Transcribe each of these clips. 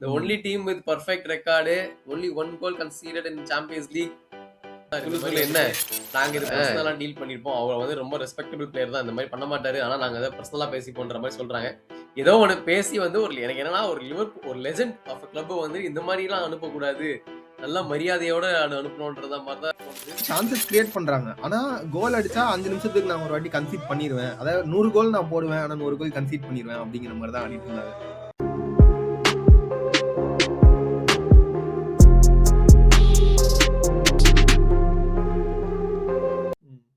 The only team with perfect record, only one goal conceded in Champions League. என்ன நாங்க இது பர்சனலா deal பண்ணிருப்போம். அவர் வந்து ரொம்ப ரெஸ்பெக்டபிள் பிளேயர் தான், இந்த மாதிரி பண்ண மாட்டாரு, ஆனா நாங்க அதை பர்சனலா பேசிப்போன்ற மாதிரி சொல்றாங்க. ஏதோ ஒன்று பேசி வந்து எனக்கு என்னன்னா ஒரு லிவர்பூல் ஒரு லெஜெண்ட் ஆஃப் கிளப் வந்து இந்த மாதிரி எல்லாம் அனுப்பக்கூடாது, நல்ல மரியாதையோட அனுப்பணும்ன்றத மாதிரி தான் சான்சஸ் கிரியேட் பண்றாங்க. ஆனா கோல் அடிச்சா 5 நிமிஷத்துக்கு நான் ஒரு வாட்டி கன்சீட் பண்ணிடுவேன், அதாவது 100 கோல் நான் போடுவேன், ஆனா 100 கோல் கன்சீட் பண்ணிடுவேன் அப்படிங்கிற மாதிரி தான் ஆடிட்டு இருந்தாங்க.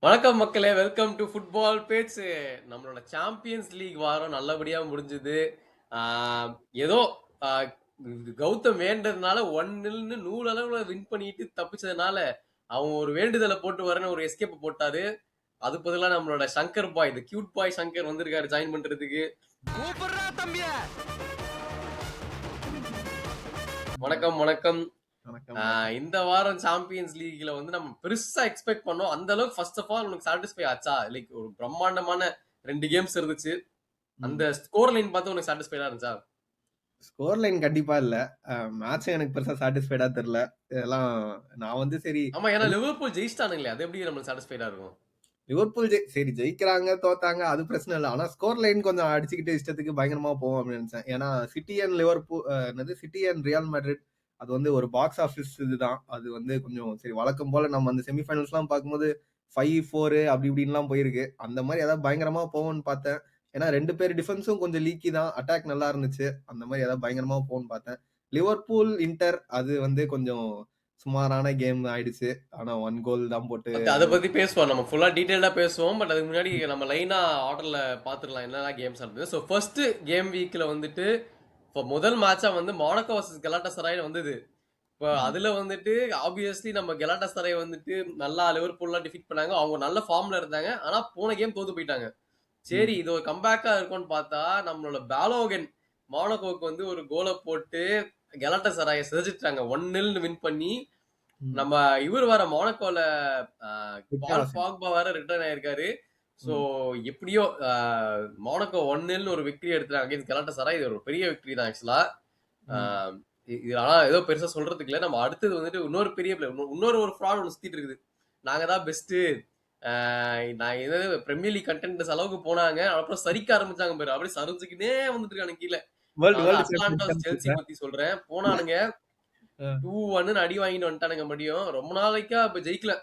வணக்கம் மக்களே, வெல்கம் டு ஃபுட்பால் பேட்ஸ். நம்மளோட சாம்பியன்ஸ் லீக் வாரம் நல்லபடியா முடிஞ்சது. ஏதோ கௌதம் வேண்டதுனால 1-0 நூலளவுல வின் பண்ணிட்டு தப்பிச்சதுனால அவன் ஒரு வேண்டுதலை போட்டு வரேன்னு ஒரு எஸ்கேப் போட்டாரு. அது பதிலாக நம்மளோட சங்கர் பாய், இந்த கியூட் பாய் சங்கர் வந்திருக்காரு ஜாயின் பண்றதுக்கு. வணக்கம் வணக்கம். இந்த வாரம் சாம்பியன்ஸ் லீக்ல வந்து நம்ம பெருசா எக்ஸ்பெக்ட் பண்ணோம். அந்த அளவுக்கு ஃபர்ஸ்ட் ஆஃப் ஆல் உனக்கு சாட்டிஸ்ஃபை ஆச்சா? லைக் ஒரு பிரம்மாண்டமான 2 கேம்ஸ் இருந்துச்சு. அந்த ஸ்கோர் லைன் பார்த்து உனக்கு சாட்டிஸ்ஃபைடா இருந்துச்சா? ஸ்கோர் லைன் கண்டிப்பா இல்ல. மேட்ச் எனக்கு பெருசா சாட்டிஸ்ஃபைடா தெரியல. இதெல்லாம் நான் வந்து சரி. ஆமா, ஏன்னா லிவர்பூல் ஜெயிச்சிட்டானுங்களே, அது எப்படி நம்மளுக்கு சாட்டிஸ்ஃபைடா இருக்கும்? லிவர்பூல் சரி ஜெயிக்கிறாங்க தோத்தாங்க அது பிரச்சனை இல்லை, ஆனா ஸ்கோர் லைன் கொஞ்சம் அடிச்சுக்கிட்டு இஷ்டத்துக்கு பயங்கரமா போவோம் அப்படின்னு நினைச்சேன். ஏன்னா city and Liverpool city and real Madrid அது வந்து ஒரு பாக்ஸ் ஆஃபீஸ் இதுதான். அது வந்து கொஞ்சம் சரி வழக்கம் போல நம்ம அந்த செமிஃபைனல்ஸ் எல்லாம் பார்க்கும்போது 5-4 அப்படி இப்படின்லாம் போயிருக்கு. அந்த மாதிரி ஏதாவது பயங்கரமா போவோம்னு பார்த்தேன். ஏன்னா 2 பேர் டிஃபென்ஸும் கொஞ்சம் லீக்கி தான், அட்டாக் நல்லா இருந்துச்சு. அந்த மாதிரி ஏதாவது பயங்கரமா போவோம்னு பார்த்தேன். லிவர்பூல் இன்டர் அது வந்து கொஞ்சம் சுமாரான கேம் ஆயிடுச்சு. ஆனா 1 கோல் தான் போட்டு அதை பத்தி பேசுவோம், நம்ம ஃபுல்லா டீடைல்டா பேசுவோம். பட் அதுக்கு முன்னாடி நம்ம லைனா ஆர்டர்ல பாத்துடலாம் என்னென்ன கேம்ஸ் இருந்தது. ஸோ ஃபர்ஸ்ட் கேம் வீக்ல வந்துட்டு முதல் மேட்சா வந்து மொனாக்கோ வர்சஸ் கலாட்டாசராய் வந்தது. இப்போ அதுல வந்துட்டு ஆப்வியஸ்லி நம்ம கலாட்டாசராய் வந்துட்டு நல்லா லிவர்பூல்லாம் டிஃபீட் பண்ணாங்க. அவங்க நல்ல ஃபார்ம்ல இருந்தாங்க, ஆனா போன கேம் தோத்து போயிட்டாங்க. சரி, இது ஒரு கம்பேக்கா இருக்கும்னு பார்த்தா நம்மளோட பாலோகன் மொனாக்கோவுக்கு வந்து ஒரு கோலை போட்டு கலாட்டாசராயை செஞ்சுட்டாங்க. 1-0 வின் பண்ணி நம்ம இவர் வர மொனாக்கோல பால் பாக்பா வேற ரிட்டர்ன் ஆயிருக்காரு. சோ எப்படியோ மொனாக்கோ 1-0 ஒரு விக்டரி எடுத்துறாங்க அகைன்ஸ்ட் கலாட்டாசராய். இது ஒரு பெரிய விக்டரி தான் ஆக்சுவலா. இது ஆனா ஏதோ பெருசா சொல்றதுக்கு இல்ல. நம்ம அடுத்தது வந்துட்டு இன்னொரு பெரிய இன்னொரு ஒரு ஃப்ராட் ஒன்று சுத்திட்டு இருக்குது. நாங்க தான் பெஸ்ட், நான் ஏதாவது பிரீமியர் லீக் கண்டென்ட்ஸ் அளவுக்கு போனாங்க, அப்புறம் சரிக்க ஆரம்பிச்சாங்க பாரு, அப்படியே சரிஞ்சுக்கிட்டே வந்துட்டு இருக்காங்க கீழே. அட்லாண்டா செல்சி பத்தி சொல்றேன். போனானுங்க 2-1 அடி வாங்கிட்டு வந்துட்டானுங்க. மடியும் ரொம்ப நாளைக்கா இப்ப ஜெயிக்கல.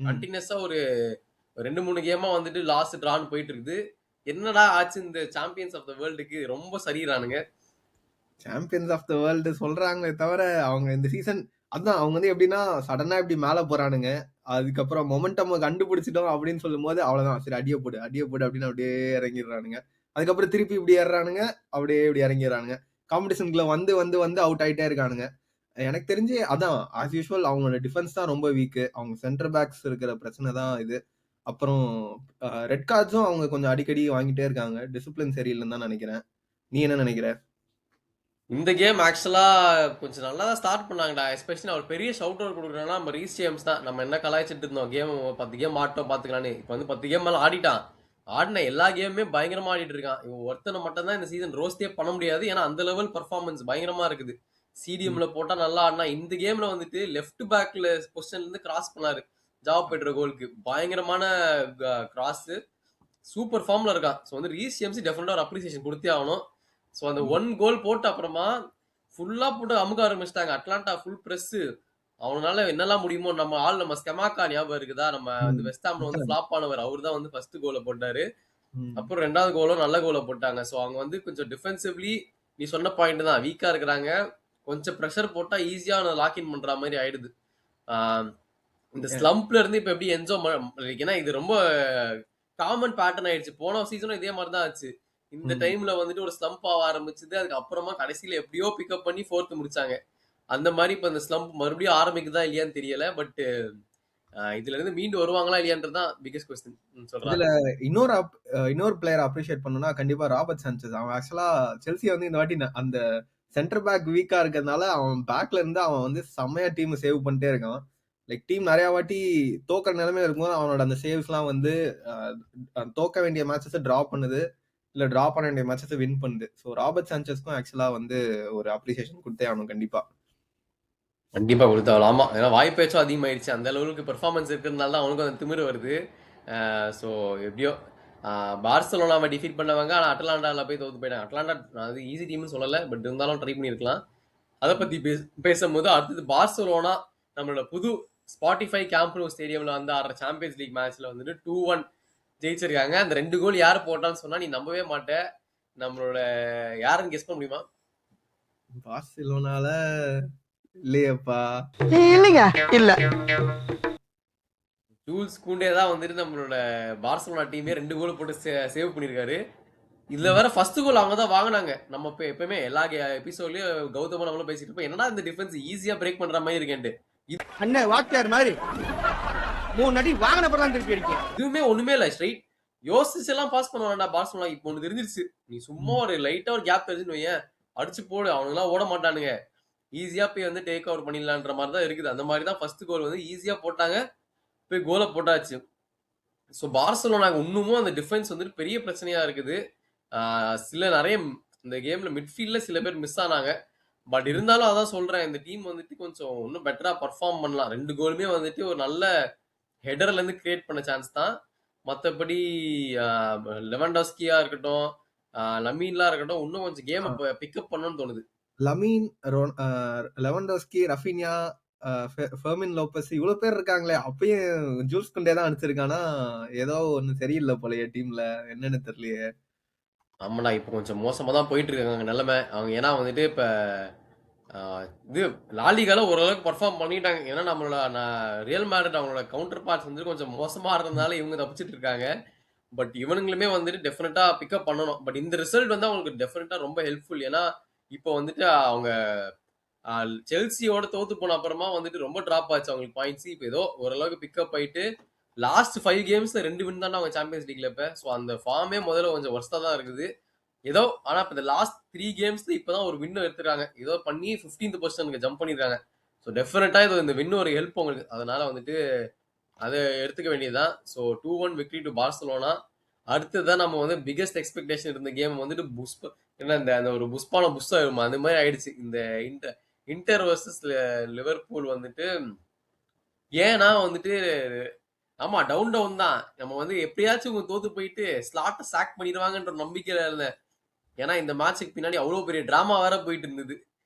கண்டினியூஸா ஒரு 2-3 கேமா வந்துட்டு லாஸ்ட் டிரான்னு போயிட்டு இருக்குது. என்னடா ஆச்சு இந்த சாம்பியன்ஸ் ஆஃப் த வேர்ல்டுக்கு? ரொம்ப சரிறானுங்க. சாம்பியன்ஸ் ஆஃப் த வேர்ல்டு சொல்றாங்களே தவிர அவங்க இந்த சீசன் அதான் அவங்க வந்து எப்படின்னா சடனா இப்படி மேல போறானுங்க, அதுக்கப்புறம் மொமெண்டம் கண்டுபிடிச்சிட்டோம் அப்படின்னு சொல்லும் போது அவ்வளவுதான், சரி அடிய போடு அப்படின்னு அப்படியே இறங்கிடுறானுங்க. அதுக்கப்புறம் திருப்பி இப்படி ஏறானுங்க, அப்படியே இப்படி இறங்கிடுறானுங்க. காம்படிஷனுக்குள்ள வந்து வந்து வந்து அவுட் ஆயிட்டே இருக்கானுங்க. எனக்கு தெரிஞ்சு அதான் ஆஸ் யூஸ்வல் அவங்களோட டிஃபென்ஸ் தான் ரொம்ப வீக்கு. அவங்க சென்டர் பேக்ஸ் இருக்கிற பிரச்சனை தான் இது. அப்புறம் ரெட் கார்ட்ஸும் அவங்க கொஞ்சம் அடிக்கடி வாங்கிட்டே இருக்காங்க. டிசிப்ளின் சரியில்லைன்னு தான் நினைக்கிறேன். நீ என்ன நினைக்கிற? இந்த கேம் ஆக்சுவலா கொஞ்சம் நல்லா தான் ஸ்டார்ட் பண்ணாங்கடா. எஸ்பெஷலி அவர் பெரிய ஷவுட் அவுட் கொடுக்குறோம்னா நம்ம ரீஸ் ஜேம்ஸ் தான். நம்ம என்ன கலாய்ச்சிட்டு இருந்தோம், கேம் 10 கேம் ஆட்டோம் பாத்துக்கலான்னு. இப்போ வந்து 10 கேம் மேலே ஆடிட்டான். ஆடின எல்லா கேமுமே பயங்கரமா ஆடிட்டு இருக்கான். இவன் ஒருத்தனை மட்டும் தான் இந்த சீசன் ரோஸ்டே பண்ண முடியாது, ஏன்னா அந்த லெவல் பர்ஃபார்மன்ஸ் பயங்கரமா இருக்குது. சிடிஎம்ல போட்டா நல்லா ஆடினா. இந்த கேம்ல வந்துட்டு லெஃப்ட் பேக்ல பொசிஷன்ல இருந்து கிராஸ் பண்ணாரு ஜாவ் பெட்ரோ கோலுக்கு. பயங்கரமான கிராஸ், சூப்பர் ஃபார்ம்ல இருக்கான். ஸோ வந்து ரீஸ் ஜேம்ஸ் டெஃபினட்டா ஒரு அப்ரிசியேஷன் கொடுத்தே ஆகணும். ஸோ அந்த 1 கோல் போட்டு அப்புறமா ஃபுல்லா போட்டு அமுக ஆரம்பிச்சிட்டாங்க. Atalanta full press. அவனால என்னெல்லாம் முடியுமோ நம்ம ஆள், நம்ம ஸ்கெமாக்கா ஞாபகம் இருக்குதா? நம்ம வந்து வெஸ்ட் ஹாம்ல வந்து ஃபிளாப் ஆனவர், அவர் தான் வந்து ஃபர்ஸ்ட் கோலை போட்டாரு. அப்புறம் 2வது கோலும் நல்ல கோலை போட்டாங்க. ஸோ அவங்க வந்து கொஞ்சம் டிஃபென்சிவ்லி நீ சொன்ன பாயிண்ட் தான் வீக்கா இருக்கிறாங்க. கொஞ்சம் ப்ரெஷர் போட்டா ஈஸியா லாக்இன் பண்ற மாதிரி ஆயிடுது. இந்த ஸ்லம்ப்ல இருந்து இப்ப எப்படி என்ஜோ, ஏன்னா இது ரொம்ப காமன் பேட்டர்ன் ஆயிடுச்சு. போன சீசனும் இதே மாதிரி தான் ஆச்சு. இந்த டைம்ல வந்துட்டு ஒரு ஸ்லம்ப் ஆக ஆரம்பிச்சது. அதுக்கு அப்புறமா கடைசியில எப்படியோ பிக்கப் பண்ணி 4th முடிச்சாங்க. அந்த மாதிரி இப்ப இந்த ஸ்லம்ப் மறுபடியும் ஆரம்பிக்குதா இல்லையான்னு தெரியல. பட் இதுல இருந்து மீண்டு வருவாங்களா இல்லையான்றதுதான் பிகெஸ்ட் क्वेश्चन சொல்றேன். இதுல இன்னொரு பிளேயர் அப்ரிஷியேட் பண்ணனும்னா கண்டிப்பா ராபர்ட் சாnchez. அவன் ஆக்சுவலா செல்சி வந்து இந்த வாட்டி அந்த சென்டர் பேக் வீக்கா இருக்கிறதுனால அவன் பேக்ல இருந்து அவன் வந்து செம்மையா டீம் சேவ் பண்ணிட்டே இருக்கான். லைக் டீம் நிறைய வாட்டி தோக்கிற நிலைமையில இருக்கும்போது அவனோட அந்த சேவ்ஸ் எல்லாம் வந்து தோக்க வேண்டிய மேட்சஸ் டிரா பண்ணுது. இல்ல டிரா பண்ண வேண்டிய மேட்சஸ் வின் பண்ணுது. ஸோ ராபர்ட் சாnchez-க்கும் ஆக்சுவலா வந்து ஒரு அப்ரிசியேஷன் கொடுத்தே ஆகணும் கண்டிப்பா. கண்டிப்பா கொடுத்தாலும் ஆமா, ஏன்னா வாய்ப்பேச்சும் அதிகமாயிடுச்சு. அந்த லெவலுக்கு பெர்ஃபார்மன்ஸ் இருக்கிறதுனால தான் அவனுக்கும் அந்த திமிரு வருது. ஸோ எப்படியோ பார்சலோனாவை டிஃபீட் பண்ணவங்க, ஆனால் அட்லாண்டாவில் போய் தோத்து போயிட்டாங்க. அட்லாண்டா நான் அது ஈஸி டீம்னு சொல்லலை, பட் இருந்தாலும் ட்ரை பண்ணியிருக்கலாம். அதை பற்றி பேசும்போது அடுத்தது பார்சலோனா நம்மளோட புது ஸ்பாட்டிஃபை கேம்ப் நூ ஸ்டேடியமில் வந்து ஆடுற சாம்பியன்ஸ் லீக் மேட்ச்சில் வந்துட்டு 2-1 ஜெயிச்சிருக்காங்க. அந்த 2 கோல் யார் போட்டான்னு சொன்னா நீ நம்பவே மாட்ட. நம்மளோட யாருன்னு கெஸ் பண்ண முடியுமா? பார்சிலோனால இல்லையப்பா. இல்லைங்க இல்ல. ஜூல்ஸ் கூண்டே தான் வந்துட்டு நம்மளோட பார்சலோனா டீமே 2 கோல் போட்டு சேவ் பண்ணியிருக்காரு. இதுல வேற ஃபர்ஸ்ட் கோல் அவங்க தான் வாங்கினாங்க. நம்ம எப்பவுமே எல்லா எபிசோட்லயும் கௌதமும் நம்மளும் பேசிட்டு இருப்போம், என்னடா இந்த டிஃபென்ஸ் ஈஸியா பிரேக் பண்ற மாதிரி இருக்கேன்ட்டு. அண்ணே வாத்தியார் மாதிரி 3 அடி வாங்கின அப்புறம் திருப்பி அடிக்கும். இதுவுமே ஒண்ணுமே இல்ல, ஸ்ட்ரைட் யோசிச்சு எல்லாம் பாஸ் பண்ணுவான்டா பார்சலோனா. இப்போ ஒண்ணு தெரிஞ்சிருச்சு, நீ சும்மா ஒரு லைட்டா ஒரு கேப் தெரிஞ்சுன்னு வையேன், அடிச்சு போடு, அவனுங்க எல்லாம் ஓட மாட்டானுங்க, ஈஸியா போய் வந்து டேக் ஓவர் பண்ணிடலான்ற மாதிரி தான் இருக்குது. அந்த மாதிரி தான் ஃபர்ஸ்ட் கோல் வந்து ஈஸியா போட்டாங்க, போய் கோலை போட்டாச்சு. ஸோ பார்சலோனாக்கு இன்னமும் அந்த டிஃபென்ஸ் வந்துட்டு பெரிய பிரச்சனையா இருக்குது. சில நிறைய இந்த கேம்ல மிட்ஃபீல்ட்ல சில பேர் மிஸ் ஆனாங்க. பட் இருந்தாலும் அதான் சொல்றேன், இந்த டீம் வந்துட்டு கொஞ்சம் இன்னும் பெட்டரா பர்ஃபார்ம் பண்ணலாம். 2 கோலுமே வந்துட்டு ஒரு நல்ல ஹெடர்ல இருந்து கிரியேட் பண்ண சான்ஸ் தான். மற்றபடி லெவன்டாஸ்கியா இருக்கட்டும், லமீன்லாம் இருக்கட்டும், இன்னும் கொஞ்சம் கேம் பிக்கப் பண்ணணும்னு தோணுது. Lamine, Lewandowski, Raphinha, Fermin Lopez இவ்வளவு பேர் இருக்காங்களே, அப்பயும் ஜூல்ஸ் குண்டே தான் அடிச்சிருக்கானா. ஏதோ ஒண்ணு சரியில்லை போலயே டீம்ல, என்னன்னு தெரியலையே. ஆமாடா, இப்போ கொஞ்சம் மோசமா தான் போயிட்டு இருக்காங்க நிலைமை அவங்க. ஏன்னா வந்துட்டு இப்ப இது லாலிகால ஓரளவுக்கு பர்ஃபார்ம் பண்ணிட்டாங்க. ஏன்னா நம்மளோட ரியல் மேட்ரிட் அவங்களோட கவுண்டர் பார்ட்ஸ் வந்து கொஞ்சம் மோசமா இருந்ததுனால இவங்க தப்பிச்சிட்டு இருக்காங்க. பட் இவனுங்களுமே வந்துட்டு டெஃபினட்டா பிக்கப் பண்ணணும். பட் இந்த ரிசல்ட் வந்து அவங்களுக்கு டெஃபினட்டா ரொம்ப ஹெல்ப்ஃபுல். ஏன்னா இப்போ வந்துட்டு அவங்க செல்சியோட தோத்து போன அப்புறமா வந்துட்டு ரொம்ப டிராப் ஆச்சு அவங்களுக்கு பாயிண்ட்ஸ். இப்போ ஏதோ ஓரளவுக்கு பிக்கப் ஆயிட்டு லாஸ்ட் 5 கேம்ஸ்ல 2 வின் தான் அவங்க சாம்பியன்ஸ் லீக்ல. இப்ப ஸோ அந்த ஃபார்மே முதல்ல கொஞ்சம் ஒர்ஸ்டா தான் இருக்குது ஏதோ. ஆனா இப்ப இந்த லாஸ்ட் 3 கேம்ஸ்ல இப்பதான் ஒரு வின் எடுத்துருக்காங்க, ஏதோ பண்ணி 15th பொசிஷனுக்கு ஜம்ப் பண்ணிருக்காங்க. ஸோ டெஃபினட்டா இது இந்த வின் ஒரு ஹெல்ப் உங்களுக்கு, அதனால வந்துட்டு அதை எடுத்துக்க வேண்டியதுதான். So 2-1 victory to Barcelona. அடுத்ததான் நம்ம வந்து பிகெஸ்ட் எக்ஸ்பெக்டேஷன் இருந்த கேம் வந்துட்டு என்ன அந்த ஒரு புஷ்பான புஷ் ஆயிருமா அந்த மாதிரி ஆயிடுச்சு. இந்த இன்டர் வர்சஸ் லிவர்பூல் வந்துட்டு. ஏன்னா வந்துட்டு ஆமா டவுன் தான், நம்ம வந்து எப்படியாச்சும் தோத்து போயிட்டு ஸ்லாட்டை சாக் பண்ணிடுவாங்கன்ற நம்பிக்கையில இருந்தேன். ஏன்னா இந்த மேட்சுக்கு பின்னாடி அவ்வளவு பெரிய டிராமா வேற போயிட்டு இருந்தது.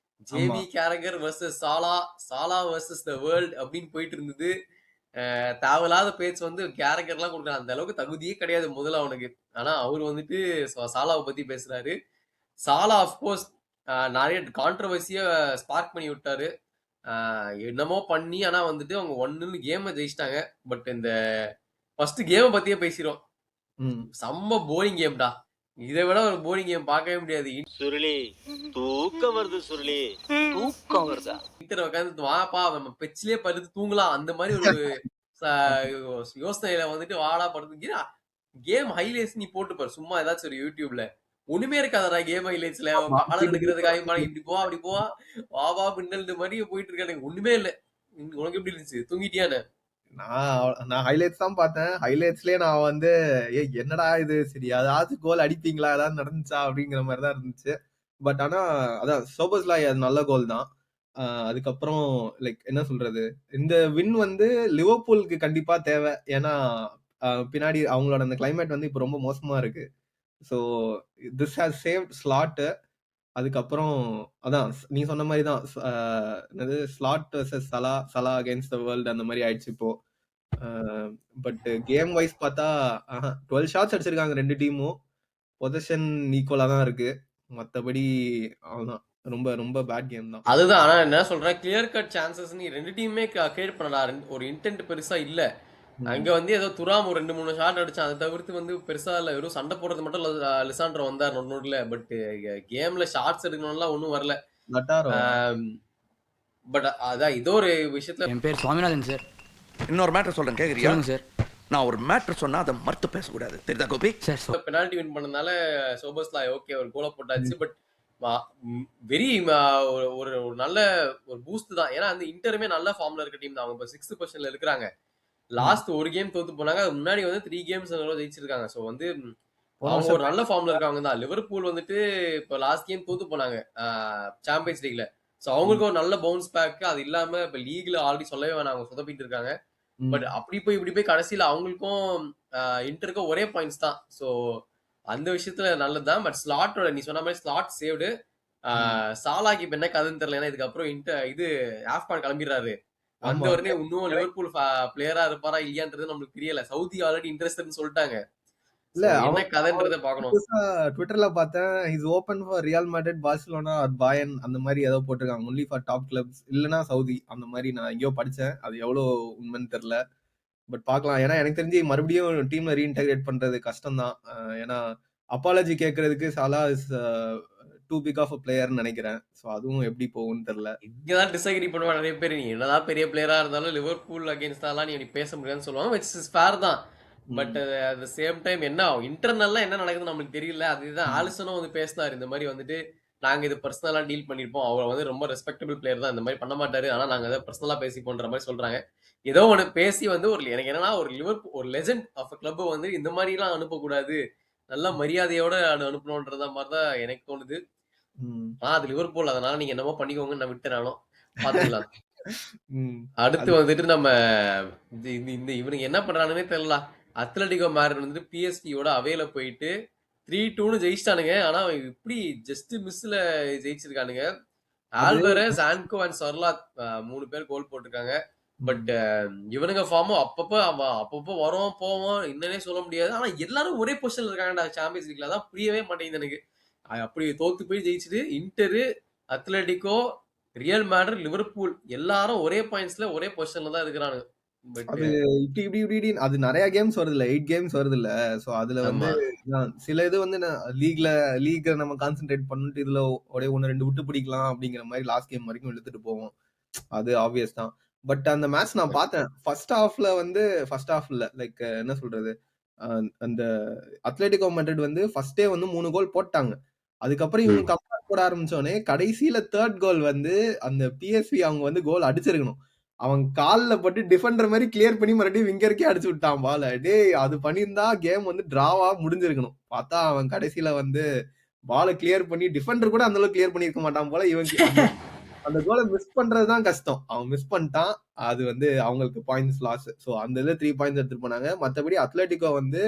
Jamie Carragher versus Salah versus the world அப்படின்னு போயிட்டு இருந்தது. தேவையில்லாத பேச்சு வந்து கேரகர்லாம் கொடுக்குறாங்க, அந்த அளவுக்கு தகுதியே கிடையாது முதல்ல அவனுக்கு. ஆனா அவர் வந்துட்டு சாலாவை பத்தி பேசுறாரு. சாலா அப்கோர்ஸ் நிறைய கான்ட்ரவர்சிய ஸ்பார்க் பண்ணி விட்டாரு. என்னமோ பண்ணி, ஆனா வந்துட்டு அவங்க 1-0 கேமை ஜெயிச்சிட்டாங்க. பட் இந்த ஃபர்ஸ்ட் கேமை பத்தியே பேசிடும். செம்ம போரிங் கேம்டா, இதை விட ஒரு போரிங் கேம் பார்க்கவே முடியாது. சுருளி தூக்கம் வருது, சுருளி தூக்கம் வருதா, இன்டர் உட்காந்து வாப்பா நம்ம பெச்சிலே படுத்து தூங்கலாம் அந்த மாதிரி ஒரு யோசனையில வந்துட்டு வாடா படுத்து. கேம் ஹைலைட்ஸ் நீ போட்டு பாரு சும்மா ஏதாச்சும் ஒரு யூடியூப்ல, ஒண்ணுமே இருக்காதடா கேம் ஹைலைட்ஸ்ல. பாடம் எடுக்கிறதுக்காக இப்படி போவா அப்படி போவா வாவா பின்னல் மாதிரி போயிட்டு இருக்கானுங்க, ஒண்ணுமே இல்ல. உனக்கு எப்படி இருந்துச்சு, தூங்கிட்டியானு? நான் ஹைலைட்ஸ் தான் பார்த்தேன். ஹைலைட்ஸ்லயே நான் வந்து என்னடா இது, சரி அதாவது கோல் அடிப்பீங்களா, ஏதாவது நடந்துச்சா அப்படிங்கிற மாதிரி தான் இருந்துச்சு. பட் ஆனா அதான் சோபஸ்லாய் அது நல்ல கோல் தான். அதுக்கப்புறம் லைக் என்ன சொல்றது, இந்த வின் வந்து லிவர்பூலுக்கு கண்டிப்பா தேவை. ஏன்னா பின்னாடி அவங்களோட அந்த கிளைமேட் வந்து இப்போ ரொம்ப மோசமா இருக்கு. So this has saved slot. அதுக்கப்புறம் அதான் நீ சொன்ன மாதிரி தான், என்னது slot versus Salah against the world அந்த மாதிரி ஆயிடுச்சு இப்போ. பட் கேம் வைஸ் பார்த்தா 12 ஷாட்ஸ் அடிச்சிருக்காங்க 2 டீமும். பொசிஷன் ஈக்குவலா தான் இருக்கு. மற்றபடி அவ்வளவுதான், ரொம்ப ரொம்ப பேட் கேம் தான். அதுதான். ஆனா என்ன சொல்றேன், கிளியர் கட் சான்சஸ் நீ 2 டீமுமே கிரியேட் பண்ணடா. ஒரு இன்டென்ட் பெருசா இல்ல அங்க வந்து. ஏதோ துராம் ஒரு 2-3 ஷாட் அடிச்சான், அதை தவிர்த்து வந்து பெருசா இல்ல. வெறும் சண்டை போடுறது மட்டும் லிசாண்ட்ரோ வந்தார் நோட்ல. பட் கேம்ல ஷாட்ஸ் எடுக்கணும்லாம் ஒன்றும் வரல. பட் அதான் இதோ ஒரு விஷயத்துல. என் பேர் சுவாமிநாதன் சார். இன்னொரு மேட்டர் சொல்றேன், கேக்குறியா சார்? நான் ஒரு மேட்டர் சொன்னா அதை மறுத்து பேசக்கூடாது, தெரியுதா கோபி? பெனால்டி வின் பண்ணனால சோபஸ்லாய் ஓகே ஒரு கோலை போட்டாச்சு. பட் வெரி ஒரு நல்ல ஒரு பூஸ்ட் தான். ஏன்னா அந்த இன்டருமே நல்ல ஃபார்ம்ல இருக்க டீம் தான். அவங்க இப்போ 6th பொசிஷன்ல இருக்கிறாங்க. லாஸ்ட் ஒரு கேம் தோத்து போனாங்க, அது முன்னாடி வந்து 3 கேம்ஸ் ஜெயிச்சிருக்காங்க. ஸோ வந்து போன அவங்க வருஷம் ஒரு நல்ல ஃபார்ம்ல இருக்காங்க தான். லிவர்பூல் வந்துட்டு இப்ப லாஸ்ட் கேம் தோத்து போனாங்க சாம்பியன்ஸ் லீக்ல. சோ அவங்களுக்கு ஒரு நல்ல பவுன்ஸ் பேக். அது இல்லாம இப்ப லீக்ல ஆல்ரெடி சொல்லவே வேணாம், அவங்க சொதப்பிட்டு இருக்காங்க. பட் அப்படி போய் இப்படி போய் கடைசியில அவங்களுக்கும் இன்டருக்கும் ஒரே பாயிண்ட்ஸ் தான். ஸோ அந்த விஷயத்துல நல்லதுதான். பட் ஸ்லாட்டோட நீ சொன்ன மாதிரி ஸ்லாட் சேவ்டு. சாலாக்கு இப்ப என்ன கதைன்னு தெரியல. ஏன்னா இதுக்கப்புறம் இது ஆப்கான் கிளம்பிடுறாரு. வந்த ஆமா. உடனே இன்னும் லிவர்பூல் பிளேயரா இருப்பாரா இல்லையான்றது நம்மளுக்கு தெரியல. சவுதி ஆல்ரெடி இன்ட்ரெஸ்ட்னு சொல்லிட்டாங்க. இல்ல So என்ன அவன் கதைன்றதை பார்க்கணும். புதுசா ட்விட்டர்ல பார்த்தேன், is open for Real Madrid, Barcelona or Bayern அந்த மாதிரி ஏதோ போட்டிருக்காங்க. ஒன்லி ஃபார் டாப் கிளப்ஸ் இல்லனா சவுதி அந்த மாதிரி நான் எங்கேயோ படிச்சேன். அது எவ்வளவு உண்மைன்னு தெரியல. பட் பார்க்கலாம். ஏன்னா எனக்கு தெரிஞ்சு மறுபடியும் டீம்ல ரீஇன்டகிரேட் பண்றது கஷ்டம் தான். ஏன்னா அப்பாலஜி கேட்கறதுக்கு Salah is too big of a பிளேயர்னு நினைக்கிறேன். ஸோ அதுவும் எப்படி போகும்னு தெரியல. இங்கதான் டிஸ்அக்ரி பண்ணுவாங்க நிறைய பேர். நீ என்னதான் பெரிய பிளேயரா இருந்தாலும் லிவர்பூல் அகேன்ஸ்டாலாம் நீ பேச முடியாதுன்னு சொல்லுவாங்க. விச் இஸ் ஃபேர் தான். But at the same time என்ன இன்டர்னல்லா என்ன நடக்குதுன்னு நம்மளுக்கு தெரியல. அதுதான் ஆலிசனும் வந்து பேசினாரு. இந்த மாதிரி வந்துட்டு நாங்க இது பர்சனலா டீல் பண்ணிருப்போம். அவர் வந்து ரொம்ப ரெஸ்பெக்டபிள் பிளேயர் தான், இந்த மாதிரி பண்ண மாட்டாரு. ஆனா நாங்க அதை பர்சனலா பேசிப்போன்ற மாதிரி சொல்றாங்க. ஏதோ ஒன்று பேசி வந்து எனக்கு என்னன்னா ஒரு லிவர்பூல் ஒரு லெஜெண்ட் ஆஃப் அ கிளப் வந்து இந்த மாதிரி எல்லாம் அனுப்பக்கூடாது, நல்ல மரியாதையோட அனுப்பணும்ன்றத மாதிரி தான் எனக்கு தோணுது. அது லிவர்பூல், அதனால நீங்க என்னமோ பண்ணிக்கோங்கன்னு நான் விட்டுறாலும் பாத்துக்கலாம். அடுத்து வந்துட்டு நம்ம இந்த இவனுக்கு என்ன பண்றானுன்னே தெரியல. அத்லட்டிகோ மேட்ரிட் வந்துட்டு பிஎஸ்பியோட அவேல போயிட்டு 3-2 ஜெயிச்சிட்டானுங்க. ஆனா இப்படி ஜஸ்ட் மிஸ்ல ஜெயிச்சிருக்கானுங்க. ஆல்வரஸ், ஆன்கோ அண்ட் சர்லாத் 3 பேர் கோல் போட்டிருக்காங்க. பட் இவனுங்க ஃபார்மும் அப்பப்போ வரோம் போவோம் என்னன்னே சொல்ல முடியாது. ஆனா எல்லாரும் ஒரே பொசிஷன்ல இருக்காங்கடா சாம்பியன்ஸ் லீக்ல. அதான் புரியவே மாட்டேங்குது எனக்கு. அப்படி தோத்து போய் ஜெயிச்சுட்டு inter, Atletico, real Madrid, Liverpool எல்லாரும் ஒரே பாயிண்ட்ஸ்ல ஒரே பொசிஷன்ல தான் இருக்கிறாங்க. அது இப்படி அது நிறைய கேம்ஸ் வருது இல்ல, 8 கேம்ஸ் வருது இல்ல. சோ அதுல வந்து சில இது வந்து லீக் நம்ம கான்சென்ட்ரேட் பண்ணிட்டு இதுல ஒரே 1-2 விட்டு பிடிக்கலாம் அப்படிங்கிற மாதிரி லாஸ்ட் கேம் வரைக்கும் இழுத்துட்டு போவோம். அது ஆப்வியஸ் தான். பட் அந்த மேட்ச் நான் பார்த்தேன். ஃபர்ஸ்ட் ஹாஃப்ல லைக் என்ன சொல்றது, அந்த அத்லெட்டிகோ மேட்ரிட் வந்து ஃபர்ஸ்டே வந்து 3 கோல் போட்டாங்க. அதுக்கப்புறம் இவங்க கம்பேக் போட ஆரம்பிச்சோடனே கடைசியில தேர்ட் கோல் வந்து அந்த பிஎஸ்வி அவங்க வந்து கோல் அடிச்சிருக்கணும். அவன் கால்ல பட்டு டிஃபெண்டர் மாதிரி கிளியர் பண்ணி மறுபடியும் விங்கருக்கே அடிச்சு விட்டான் பால. டேய் அது பண்ணியிருந்தா கேம் வந்து டிராவா முடிஞ்சிருக்கணும். பார்த்தா அவன் கடைசியில வந்து பால கிளியர் பண்ணி டிஃபெண்டர் கூட அந்த அளவுக்கு கிளியர் பண்ணிருக்க மாட்டான் போல. இவன் அந்த கோலை மிஸ் பண்றதுதான் கஷ்டம். அவன் மிஸ் பண்ணிட்டான். அது வந்து அவங்களுக்கு பாயிண்ட்ஸ் லாஸ். ஸோ அந்த இதுல 3 பாயிண்ட்ஸ் எடுத்துட்டு போனாங்க. மற்றபடி அத்லெட்டிகோ வந்து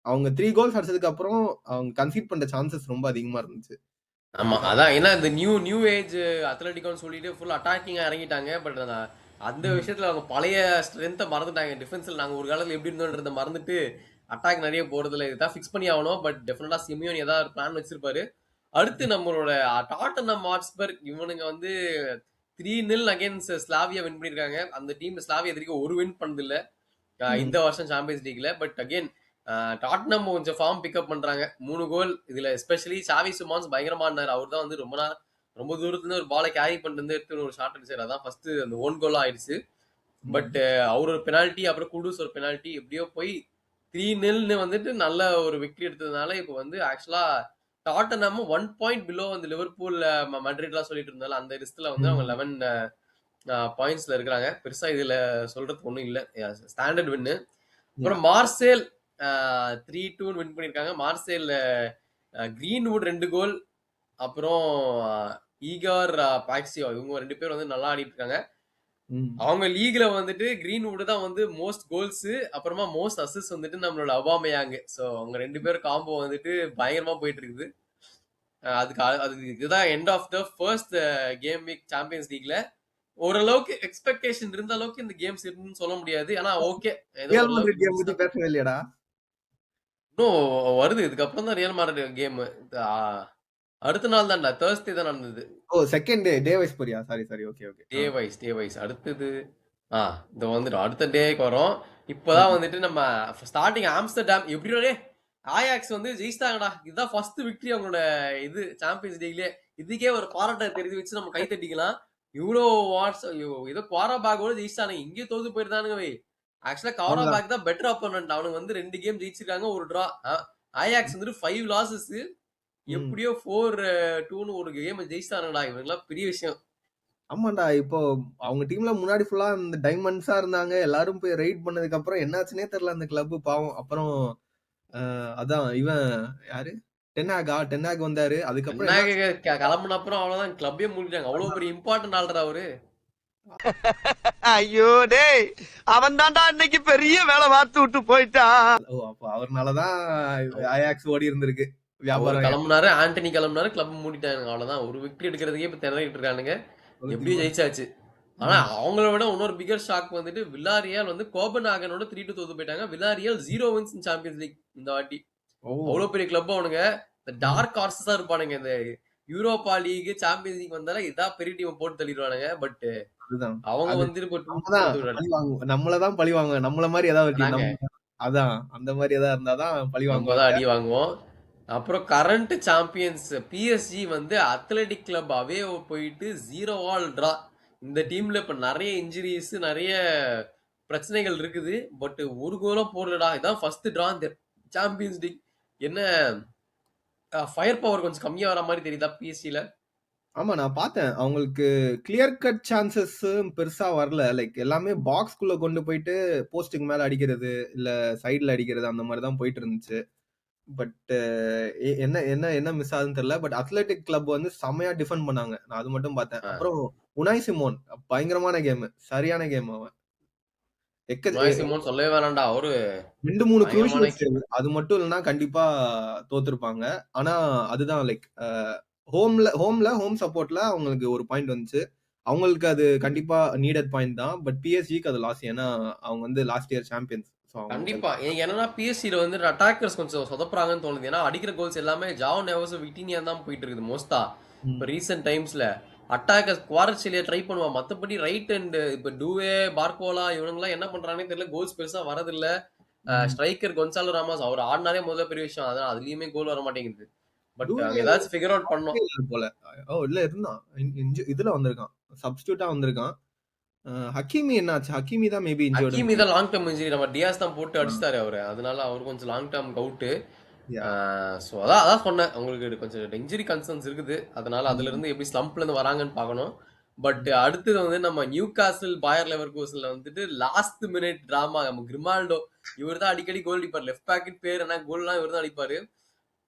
அவங்க 3 கோல்ஸ் அடிச்சதுக்கு அப்புறம் அவங்க கன்சீட் பண்ற சான்சஸ் ரொம்ப அதிகமா இருந்துச்சு. ஆமா, அதான் ஏன்னா இந்த நியூ ஏஜ் அத்லெட்டிகோன்னு சொல்லிட்டு ஃபுல் அட்டாக்கிங்கா இறங்கிட்டாங்க. பட் அந்த விஷயத்துல அவங்க பழைய ஸ்ட்ரென்த்தை மறந்துட்டாங்க. டிஃபென்ஸ்ல நாங்க ஒரு காலத்துல எப்படி இருந்தோன்றதை மறந்துட்டு அட்டாக் நிறைய போறதுல இதுதான் ஃபிக்ஸ் பண்ணி ஆகணும். பட் டெஃபினட்டா சிமியோன் ஏதாவது ஒரு பிளான் வச்சிருப்பாரு. அடுத்து நம்மளோட டாட்டன்ஹாம் ஹாட்ஸ்பர் இவனுங்க வந்து 3-0 அகைன்ஸ்ட் ஸ்லாவியா வின் பண்ணிருக்காங்க. அந்த டீம் ஸ்லாவியா எதிர்க்க ஒரு வின் பண்ணது இல்ல இந்த வருஷம் சாம்பியன்ஸ் லீக்ல. பட் அகைன் டாட்டன்ஹாம் கொஞ்சம் ஃபார்ம் பிக்கப் பண்றாங்க. 3 கோல் இதுல எஸ்பெஷலி சாவி சுமான்ஸ் பயங்கரமா இருந்தார். அவர் தான் வந்து ரொம்ப தூரத்துல இருந்து ஒரு பாலை கேரி பண்ணிட்டு எடுத்து ஒரு ஷாட் அடிச்சாரு. அதான் ஃபர்ஸ்ட் அந்த ஓன் கோலா ஆயிடுச்சு. பட் அவர் ஒரு பெனால்ட்டி, அப்புறம் குடூஸ் ஒரு பெனால்ட்டி, எப்படியோ போய் 3-0 வந்துட்டு நல்ல ஒரு விக்டரி எடுத்ததுனால இப்போ வந்து ஆக்சுவலா டாட்டன்ஹாம் 1 பாயிண்ட் பிலோ வந்து லிவர்பூல் மேட்ரிட்லாம் சொல்லிட்டு இருந்தாலும் அந்த லிஸ்ட்ல வந்து அவங்க 11 பாயிண்ட்ஸ்ல இருக்கிறாங்க. பெருசா இதுல சொல்றதுக்கு ஒண்ணும் இல்ல, ஸ்டாண்டர்ட் வின்னு. அப்புறம் மார்சேல் 3-2 வின் பண்ணிருக்காங்க. மார்சேல் கிரீன்வுட் 2 கோல், அப்புறம் ஈகார் பாக்சியோ இவங்க 2 பேர் வந்து நல்லா ஆடிட்டு இருக்காங்க. அவங்க லீக்ல வந்துட்டு கிரீன்வுட் தான் வந்து மோஸ்ட் கோல்ஸ், அப்புறமா மோஸ்ட் அசிஸ்ட் வந்துட்டு நம்மளோட அபாமேயாங். சோ அவங்க 2 பேர் காம்போ வந்துட்டு பயங்கரமா போயிட்டு இருக்குது. இதுதான் end of the first game week champions லீக்ல. ஓரளவுக்கு எக்ஸ்பெக்டேஷன் இருந்த அளவுக்கு இந்த கேம்ஸ் இருக்குன்னு சொல்ல முடியாது. ஆனா ஓகே, பேசவே இல்லையடா. இன்னும் வருது. இதுக்கப்புறம் தான் ரியல் மேட்ரிட் கேம். அடுத்த நாள் தான்டா, Thursday தான் நடந்தது. ஓ செகண்ட் டே வைஸ் போறியா? சாரி ஓகே டே வைஸ் அடுத்தது இந்த வந்துட்டு அடுத்த டேக்கு வரும். இப்பதான் வந்துட்டு நம்ம ஸ்டார்டிங் ஆம்ஸ்டர்டாம் எப்படியோடே ஆயாக்ஸ் வந்து ஜெயிச்சிட்டாங்கடா. இதுதான் ஃபர்ஸ்ட் விக்டரி அவங்களோட இது சாம்பியன்ஸ் லீக்லயே. இதுக்கே ஒரு பாராட்ட தெரிஞ்சு வச்சு நம்ம கை தட்டிக்கலாம். இவ்வளோ ஏதோ குவாரா பேக்கோட ஜெயிச்சிட்டானுங்க. இங்கேயும் தோத்து போயிருந்தானுங்க. ஆக்சுவலா குவாரா பேக் தான் பெட்டர் ஆப்போனன்ட். அவனுக்கு வந்து 2 கேம் ஜெயிச்சிருக்காங்க, ஒரு டிரா. ஆயாக்ஸ் வந்துட்டு 5 லாசஸ், எப்படியோ 4-2 ஒரு கேம் ஜெயிச்சிட்டானுங்கடா. இவங்கெல்லாம் பெரிய விஷயம். ஆமாண்டா, இப்போ அவங்க டீம்ல முன்னாடி ஃபுல்லா இந்த டைமண்ட்ஸா இருந்தாங்க. எல்லாரும் போய் ரைட் பண்ணதுக்கு அப்புறம் என்னாச்சுன்னே தெரியல அந்த கிளப் பாவம். அப்புறம் அதான் இவன் யாரு டென்னாக் வந்தாரு. அதுக்கப்புறம் என்ன என்ன கிளம்புன அப்புறம் அவ்வளவுதான், கிளப்பே மூடிட்டாங்க. அவ்வளவு பெரிய இம்பார்ட்டன்ட் ஆள்றா அவரு. ஐயோ டேய், அவன் தான்டா இன்னைக்கு பெரிய வேலை பார்த்து விட்டு போயிட்டான். அப்ப அவர்னாலதான் அயாக்ஸ் ஓடி இருந்திருக்கு அவரு வியாபாரம். கிளம்புனாரு, ஆண்டனி கிளம்புனாரு, கிளப் மூடிட்டாங்க. அவ்வளவுதான், ஒரு விக்கெட் எடுக்கிறதுக்கே இப்ப திணறிட்டு இருக்கானுங்க. எப்படியும் ஜெயிச்சாச்சு. ஆனா அவங்கள விட இன்னொரு பிகர் ஷாக் வந்துட்டு வில்லாரியல் வந்து கோபன்ஹாகனோட 3-2 தோத்து போயிட்டாங்க. Villarreal 0 wins in Champions League இந்த வாட்டி. அவ்வளவு பெரிய கிளப் அவனுங்க. இந்த டார்க் ஹார்ஸஸா இருப்பானுங்க. இந்த யூரோப்பா லீக், சாம்பியன்ஸ் லீக் வந்தாலும் இதான் பெரிய டீம் போட்டு தள்ளிடுவானுங்க. பட் அதுதான் அவங்க அது வந்துட்டு இப்ப நம்மளதான் பழி வாங்குவோம். நம்மள மாதிரி ஏதாவது ஒரு team அதான் அந்த மாதிரி ஏதாவது இருந்தாதான் பழி நம்ம வாங்குவாங்க. தான் அடி வாங்குவோம். அப்புறம் கரண்ட் சாம்பியன்ஸ் பிஎஸ்ஜி வந்து அத்லெட்டிக் கிளப் அவே போயிட்டு 0-all டிரா. இந்த டீம்ல இப்ப நிறைய இன்ஜுரிஸ், நிறைய பிரச்சனைகள் இருக்குது. பட் ஒரு கோலும் போடலடா. இதான் ஃபர்ஸ்ட் டிரா இந்த சாம்பியன்ஸ் லீக். என்ன ஃபயர் பவர் கொஞ்சம் கம்மியா வர மாதிரி தெரியுதா பிஎஸ்சில? ஆமா, நான் பார்த்தேன். அவங்களுக்கு கிளியர் கட் சான்சஸ் பெருசா வரல. லைக் எல்லாமே பாக்ஸ்குள்ள கொண்டு போயிட்டு போஸ்ட்டுக்கு மேல அடிக்கிறது, இல்ல சைடுல அடிக்கிறது அந்த மாதிரி தான் போயிட்டு இருந்துச்சு. பட் என்ன என்ன என்ன மிஸ் ஆகுதுன்னு தெரியல. பட் அத்லெட்டிக் கிளப் வந்து செமையா டிஃபெண்ட் பண்ணாங்க. நான் அது மட்டும் பார்த்தேன். அப்புறம் உனாய் சிமோன் பயங்கரமான கேம், சரியான கேம். அவன் உனாய் சிமோன் சொல்லவே வேணாம்டா. அவரு 2-3 crucial அது மட்டும் இல்லைன்னா கண்டிப்பா தோத்துருப்பாங்க. ஆனா அதுதான் லைக் ஹோம் சப்போர்ட்ல அவங்களுக்கு ஒரு பாயிண்ட் வந்துச்சு. அவங்களுக்கு அது கண்டிப்பா நீடட் பாயிண்ட் தான். பட் பிஎஸ்ஜிக்கு அது லாஸ். ஏன்னா அவங்க வந்து லாஸ்ட் இயர் சாம்பியன்ஸ். கண்டிப்பா எனக்கு என்னன்னா பிஎஸ்சில வந்து அட்டாக்கர்ஸ் கொஞ்சம் சொதப்புறாங்கன்னு தோணுது. ஏன்னா அடிக்கிற கோல்ஸ் எல்லாமே ஜாவ் நேவஸ், விக்டீனியா தான் போயிட்டு இருக்குது மோஸ்டா. இப்போ ரீசெண்ட் டைம்ஸ்ல அட்டாக்கர்ஸ் குவாரட்சிலியா ட்ரை பண்ணுவான். மத்தபடி ரைட் அண்ட் இப்ப டூவே, பார்கோலா இவனுங்களாம் என்ன பண்றாங்கன்னு தெரியல. கோல்ஸ் பெருசா வரதில்ல. ஸ்ட்ரைக்கர் கொன்சாலோ ராமாஸ் அவர் ஆடினாலே முதல்ல பெரிய விஷயம். அதான் அதுலயுமே கோல் வர மாட்டேங்குது. பட் ஏதாச்சும் ஃபிகர் அவுட் பண்ணோம் போல. இல்ல இருந்தான், இதுல வந்திருக்கான், சப்ஸ்டியூட்டா வந்திருக்கான். ஹக்கீமி என்னாச்சு? ஹக்கீமி தான் மேபி இன்ஜூர்ட். ஹக்கீமி தான் லாங் டர்ம் இன்ஜுரி. நம்ம டியாஸ் தான் போட்டு அடிச்சிட்டாரு அவரு. அதனால அவர் கொஞ்சம் லாங் டர்ம் அவுட்டு. ஸோ அதான் சொன்னேன், உங்களுக்கு கொஞ்சம் இன்ஜுரி கன்சர்ன்ஸ் இருக்குது. அதனால அதுல இருந்து எப்படி ஸ்லம்ப்ல இருந்து வராங்கன்னு பார்க்கணும். பட் அடுத்தது வந்து நம்ம நியூ காசில் பாயர் லெவர்கூசன்ல வந்துட்டு லாஸ்ட் மினிட் டிராமா. நம்ம கிரிமால்டோ இவர் தான் அடிக்கடி கோல் அடிப்பார். லெஃப்ட் பேக்கெட் பேர் என்ன, கோல்லாம் இவர் தான் அடிப்பாரு.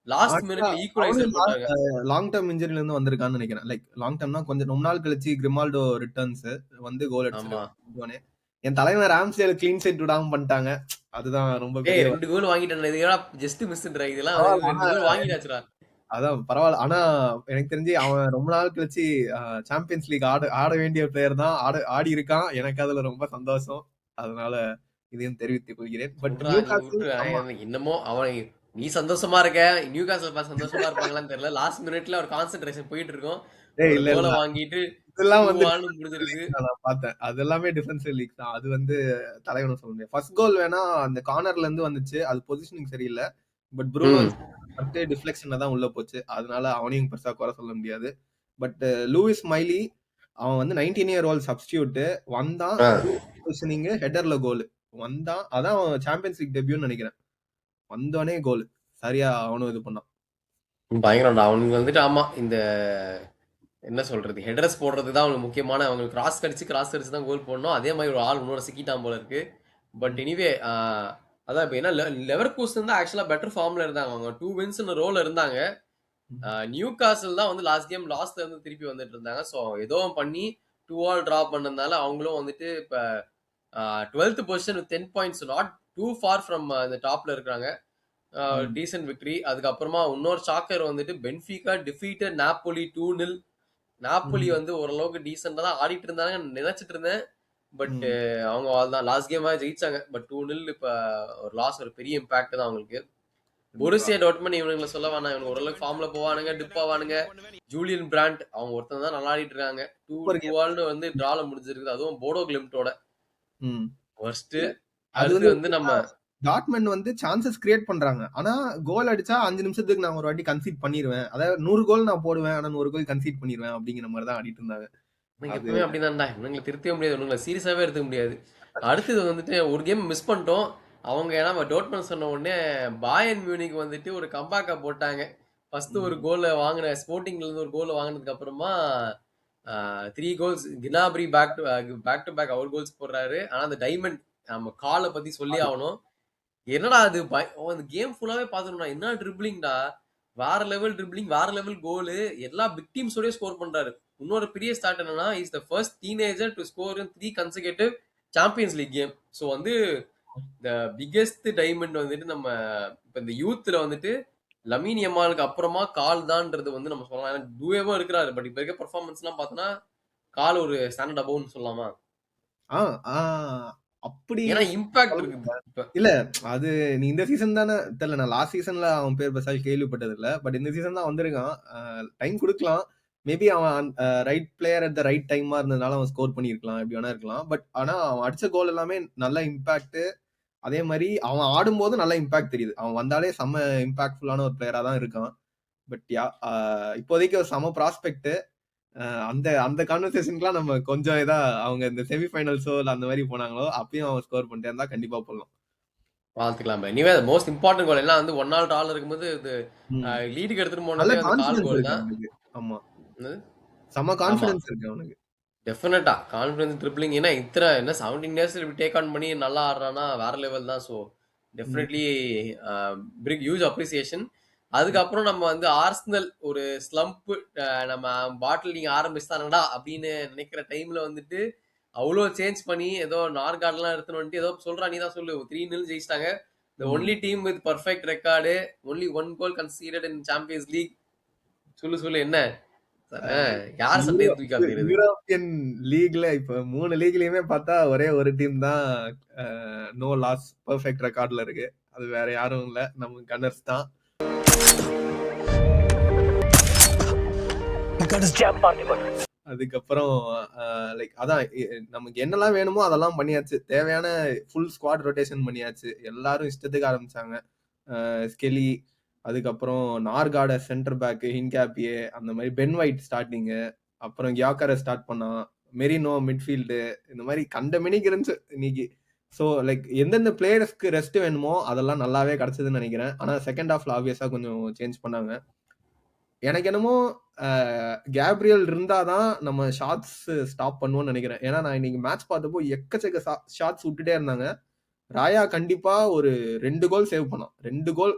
லாஸ்ட் மினிட்ல ஈக்குவலைசர் போட்டாங்க. லாங் டர்ம் இன்ஜுரில இருந்து வந்திருக்கான்னு நினைக்கிறேன். லைக் லாங் டர்ம்னா கொஞ்சம் ரொம்ப நாள் கழிச்சு கிரிமால்டோ ரிட்டர்ன்ஸ் வந்து கோல் அடிச்சிருக்காங்க. என் தலைவன் ராம்ஸ்டேல் க்ளீன் ஷீட் விடாம பண்ணிட்டாங்க. அதுதான் ரொம்ப பெரிய 2 கோல் வாங்கிட்டானே. இதெல்லாம் ஜஸ்ட் மிஸ்ன்றா. இதெல்லாம் 2 கோல் வாங்கிட்டாச்சுடா. அதான் பரவாயில்ல. ஆனா எனக்கு தெரிஞ்சு அவன் ரொம்ப நாள் கழிச்சு சாம்பியன்ஸ் லீக் ஆட வேண்டிய பிளேயர் தான். ஆடி இருக்கான். எனக்கு அதுல ரொம்ப சந்தோஷம். அதனால இதையும் தெரிவித்துக் கொள்கிறேன். பட் இன்னமும் அவன் நீ சந்தோஷமா இருக்க, நியூ காசில் சந்தோஷமா இருப்பாங்களான்னு தெரியல. லாஸ்ட் மினிட்ல ஒரு கான்சென்ட்ரேஷன் போயிட்டு இருக்கும். கோலை வாங்கிட்டு இதெல்லாம் வந்து நான் பார்த்தேன். அது எல்லாமே டிஃபென்சிவ் லீக் தான். அது வந்து தலைவனும் சொல்ல முடியாது. ஃபர்ஸ்ட் கோல் வேணா அந்த கார்னர்ல இருந்து வந்துச்சு. அது பொசிஷனிங் சரியில்லை. பட் ப்ரூனோ டிஃப்ளெக்ஷன்ல தான் உள்ள போச்சு. அதனால அவனையும் பெருசா குறை சொல்ல முடியாது. பட் லூயிஸ் மைலி அவன் வந்து 19 year old சப்ஸ்டியூட் வந்தான். பொசிஷனிங் ஹெடர்ல கோல் வந்தான். அதான் சாம்பியன்ஸ் லீக் டெபியூன்னு நினைக்கிறேன். வந்தோடனே கோல் சரியா அவனும் இது பண்ணான். பயங்கரம்டா. அவனுக்கு வந்துட்டு ஆமா இந்த என்ன சொல்றது, ஹெடர்ஸ் போடுறது தான் அவங்களுக்கு முக்கியமான. அவங்களுக்கு கிராஸ் கடிச்சு தான் கோல் போடணும். அதே மாதிரி ஒரு ஆள் இன்னொரு சிக்கிட்டான் போல இருக்கு. பட் எனிவே அதான் இப்போ என்ன லெவர்கூசன் தான் ஆக்சுவலா பெட்டர் ஃபார்ம்ல இருந்தாங்க. அவங்க 2 wins ரோல இருந்தாங்க. நியூ காசில் தான் வந்து லாஸ்ட் கேம் லாஸ்ட்ல இருந்து திருப்பி வந்துட்டு இருந்தாங்க. ஸோ ஏதோ பண்ணி 2-all டிரா பண்ணதுனால அவங்களும் வந்துட்டு இப்போ 12th position with 10 points, not too far from இந்த டாப்ல இருக்கிறாங்க. Decent victory. அதுக்கப்புறமா இன்னொரு ஷாக்கர் வந்துட்டு பென்ஃபிகா டிஃபீட்டட் நாப்போலி 2-0. நாப்போலி வந்து ஓரளவுக்கு டீசெண்டா தான் ஆடிட்டு இருந்தாங்க நினைச்சிட்டு இருந்தேன். பட் அவங்க தான் லாஸ்ட் கேம் ஜெயிச்சாங்க. பட் 2-0 இப்ப ஒரு லாஸ், ஒரு பெரிய இம்பாக்ட் தான் அவங்களுக்கு. பொருசியா டார்ட்மண்ட் இவனுங்களை சொல்ல வேணாம். இவங்க ஓரளவுக்கு ஃபார்ம்ல போவானுங்க, டிப் ஆவானுங்க. ஜூலியன் பிராண்ட் அவங்க ஒருத்தன் தான் நல்லா ஆடிட்டு இருக்காங்க. 2-2 வந்து டிரால முடிஞ்சிருக்குது. அதுவும் போடோ கிளிம்டோட ஃபர்ஸ்ட். அது வந்து நம்ம டாட்மண்ட் வந்து சான்சஸ் கிரியேட் பண்றாங்க. ஆனா கோல் அடிச்சா 5 நிமிஷத்துக்கு நான் ஒரு வாட்டி கன்சீட் பண்ணிடுவேன். அதாவது 100 கோல் நான் போடுவேன், ஆனா 100 கோல் கன்சீட் பண்ணிடுவேன் அப்படிங்கிற மாதிரி தான் ஆடிட்டு இருந்தாங்க. எப்பவுமே அப்படிதான்டா. இவங்களை திருத்தவே முடியாது, இவங்களை சீரியஸாவே எடுத்துக்க முடியாது. அடுத்தது வந்துட்டு ஒரு கேம் மிஸ் பண்ணிட்டோம். அவங்க ஏன்னா டோட்மண்ட் சொன்ன உடனே பாயர்ன் மியூனிக் வந்துட்டு ஒரு கம்பேக்கா போட்டாங்க. ஃபர்ஸ்ட் ஒரு கோலை வாங்கின ஸ்போர்ட்டிங்ல இருந்து ஒரு கோலை வாங்கினதுக்கு அப்புறமா 3 goals Gnabry back to back அவர் கோல்ஸ் போடுறாரு. ஆனா அந்த டைமண்ட் நம்ம காலை பத்தி சொல்லி ஆகணும். என்னடா அது அந்த கேம் ஃபுல்லாவே பாத்துட்டோம்டா. என்ன ட்ரிப்ளிங்டா, வேற லெவல் ட்ரிப்ளிங், வேற லெவல் கோலு. எல்லா பிக் டீம்ஸோடய ஸ்கோர் பண்றாரு. இன்னொரு பெரிய ஸ்டார்ட் என்னன்னா, is the first teenager to score in 3 consecutive champions league game. So வந்து த பிக்கெஸ்ட் டைமண்ட் வந்துட்டு நம்ம இப்ப இந்த யூத்ல வந்துட்டு லமீன் யமாலுக்கு அப்புறமா கால் தான்ன்றது வந்து நம்ம சொல்லலாம். ஏன்னா டூவேவும் இருக்கிறாரு. பட் இப்ப இருக்க பெர்ஃபார்மன்ஸ் எல்லாம் பார்த்தோன்னா கால் ஒரு ஸ்டாண்டர்ட் அபவ்னு சொல்லலாமா? ஆ ஆ அப்படி ஏன்னா இம்பாக்ட் இருக்குது இப்ப. இல்ல அது நீ இந்த சீசன் தானே தெரியல. நான் லாஸ்ட் சீசன்ல அவன் பேர் பெருசா கேள்விப்பட்டது இல்ல. பட் இந்த சீசன் தான் வந்திருக்கான். டைம் கொடுக்கலாம். மேபி அவன் right player at the right டைமா இருந்ததுனால அவன் ஸ்கோர் பண்ணியிருக்கலாம். எப்படி வேணா இருக்கலாம். பட் ஆனா அவன் அடிச்ச கோல் எல்லாமே நல்ல இம்பாக்ட். அதே மாதிரி அவன் ஆடும்போது நல்ல இம்பாக்ட் தெரியுது. அவன் வந்தாலே செம்ம இம்பாக்ட்ஃபுல்லான ஒரு பிளேயரா தான் இருக்கான். பட் யா இப்போதைக்கு ஒரு செம ப்ராஸ்பெக்ட். அந்த அந்த கான்வர்சேஷனுக்குலாம் நம்ம கொஞ்சம் இதா அவங்க இந்த செமிஃபைனல்ஸோ இல்ல அந்த மாதிரி போனாங்களோ அப்பயும் அவன் ஸ்கோர் பண்ணிட்டே இருந்தா கண்டிப்பா போடலாம். வாழ்த்துக்கலாம். நீவே மோஸ்ட் இம்பார்ட்டன்ட் கோல் எல்லாம் வந்து 1 நாள் டால் இருக்கும்போது இது லீடுக்கு எடுத்துட்டு நல்ல போனதே அந்த கால் கான்ஃபிடன்ஸ் கோல் இருக்கு தான். அவனுக்கு. ஆமா, என்னது? செம ஆமா, கான்ஃபிடன்ஸ் இருக்கு அவனுக்கு. டெஃபினட்டா கான்ஃபிடன்ஸ் ட்ரிப்ளிங். ஏன்னா இத்தனை என்ன 17 இயர்ஸ் இப்படி டேக் ஆன் பண்ணி நல்லா ஆடுறான்னா வேற லெவல் தான். ஸோ டெஃபினெட்லி பிரிக் ஹியூஜ் அப்ரிசியேஷன். அதுக்கப்புறம் நம்ம வந்து ஆர்சனல் ஒரு ஸ்லம்ப், நம்ம பாட்டில் நீங்க ஆரம்பிச்சுட்டானுங்கடா அப்படின்னு நினைக்கிற டைம்ல வந்துட்டு அவ்வளோ சேஞ்ச் பண்ணி ஏதோ நார்கார்ட்லாம் எடுத்துன்னு வந்துட்டு ஏதோ சொல்றா, நீ தான் சொல்லு, 3-0 ஜெயிச்சிட்டாங்க. The only team with perfect record, only 1 goal conceded in Champions League. சொல்லு என்ன யார் சட்டையை தூக்கி காட்டுறது? யூரோப்பியன் லீக்ல இப்ப 3 லீக்லயுமே பார்த்தா ஒரே ஒரு டீம் தான் நோ லாஸ் பெர்ஃபெக்ட் ரெக்கார்ட்ல இருக்கு. அது வேற யாரும் இல்ல, நம்ம கன்னர்ஸ் தான். அதுக்கப்புறம் லைக் அதான் நமக்கு என்னெல்லாம் வேணுமோ அதெல்லாம் பண்ணியாச்சு. தேவையான ஃபுல் ஸ்குவாட் ரொட்டேஷன் பண்ணியாச்சு. எல்லாரும் இஷ்டத்துக்கு ஆரம்பிச்சாங்க. ஸ்கெலி, அதுக்கப்புறம் நார்கார்ட சென்டர் பேக், ஹின்கேப்பியே, அந்த மாதிரி பென் ஒயிட் ஸ்டார்டிங்கு, அப்புறம் கியாக்கரை ஸ்டார்ட் பண்ணான், மெரினோ மிட்ஃபீல்டு, இந்த மாதிரி கண்ட மினிக்கு இருந்துச்சு இன்னைக்கு. ஸோ லைக் எந்தெந்த பிளேயர்ஸ்க்கு ரெஸ்ட் வேணுமோ அதெல்லாம் நல்லாவே கிடைச்சதுன்னு நினைக்கிறேன். ஆனால் செகண்ட் ஹாஃப்ல ஆப்வியஸா கொஞ்சம் சேஞ்ச் பண்ணாங்க. எனக்கு என்னமோ கேப்ரியல் இருந்தாதான் நம்ம ஷாட்ஸ் ஸ்டாப் பண்ணுவோம்னு நினைக்கிறேன். ஏன்னா நான் இன்னைக்கு மேட்ச் பார்த்தப்போ எக்கச்சக்க ஷாட்ஸ் விட்டுட்டே இருந்தாங்க. ராயா கண்டிப்பா ஒரு 2 கோல் சேவ் பண்ணான். 2 கோல்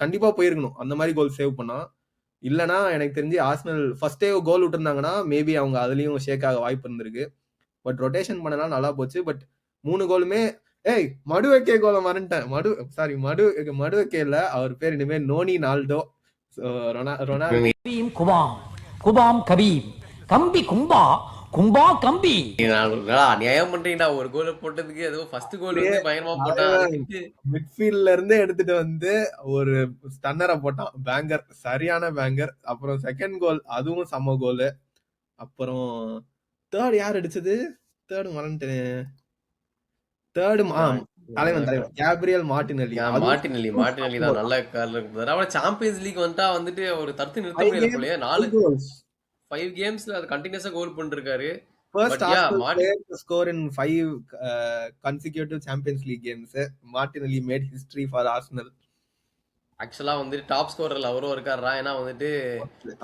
கண்டிப்பா போயிருக்கணும். அந்த மாதிரி கோல் சேவ் பண்ணான். இல்லைன்னா எனக்கு தெரிஞ்சு ஆர்சனல் ஃபர்ஸ்டே கோல் விட்டுருந்தாங்கன்னா மேபி அவங்க அதுலயும் ஷேக் ஆக வாய்ப்பு இருந்திருக்கு. பட் ரொட்டேஷன் பண்ணலாம், நல்லா போச்சு. பட் 3 கோலுமே மடுவக்கே கோலை மறந்துட்டேன். மடுவக்கேல அவர் பேர் இனிமேல் நோனி நால்டோ. குபாம் குபாம் கபீம் கம்பி கும்பா கும்பா கம்பி. நியாயம் பண்றீங்கடா, ஒரு கோல் போட்டதுக்கு ஏதோ ஃபர்ஸ்ட் கோல் வந்து பயங்கரமா போட்டான். மிட்ஃபீல்ட்ல இருந்து எடுத்துட்டு வந்து ஒரு ஸ்டன்னரை போட்டான், பேங்கர், சரியான பேங்கர். அப்புறம் செகண்ட் கோல் அதுவும் செம்ம கோல். அப்புறம் தேர்ட் யார் அடிச்சது? தேர்டு மறந்துட்டேன். தேர்டு தலைவன் கேப்ரியல் மார்டினெல்லி தான் நல்ல கார்ல இருந்தாரு. அவன் சாம்பியன்ஸ் லீக் வந்துட்டு ஒரு தடுத்து நிறுத்த முடியல போலயே. 5 கேம்ஸ்ல அது கண்டினியூஸா கோல் பண்ணிருக்காரு. First Arsenal player to score in 5 consecutive Champions League games. Martinelli made history for Arsenal. ஆக்சுவலா வந்துட்டு டாப் ஸ்கோரர்ல அவரும் இருக்காரா. ஏன்னா வந்துட்டு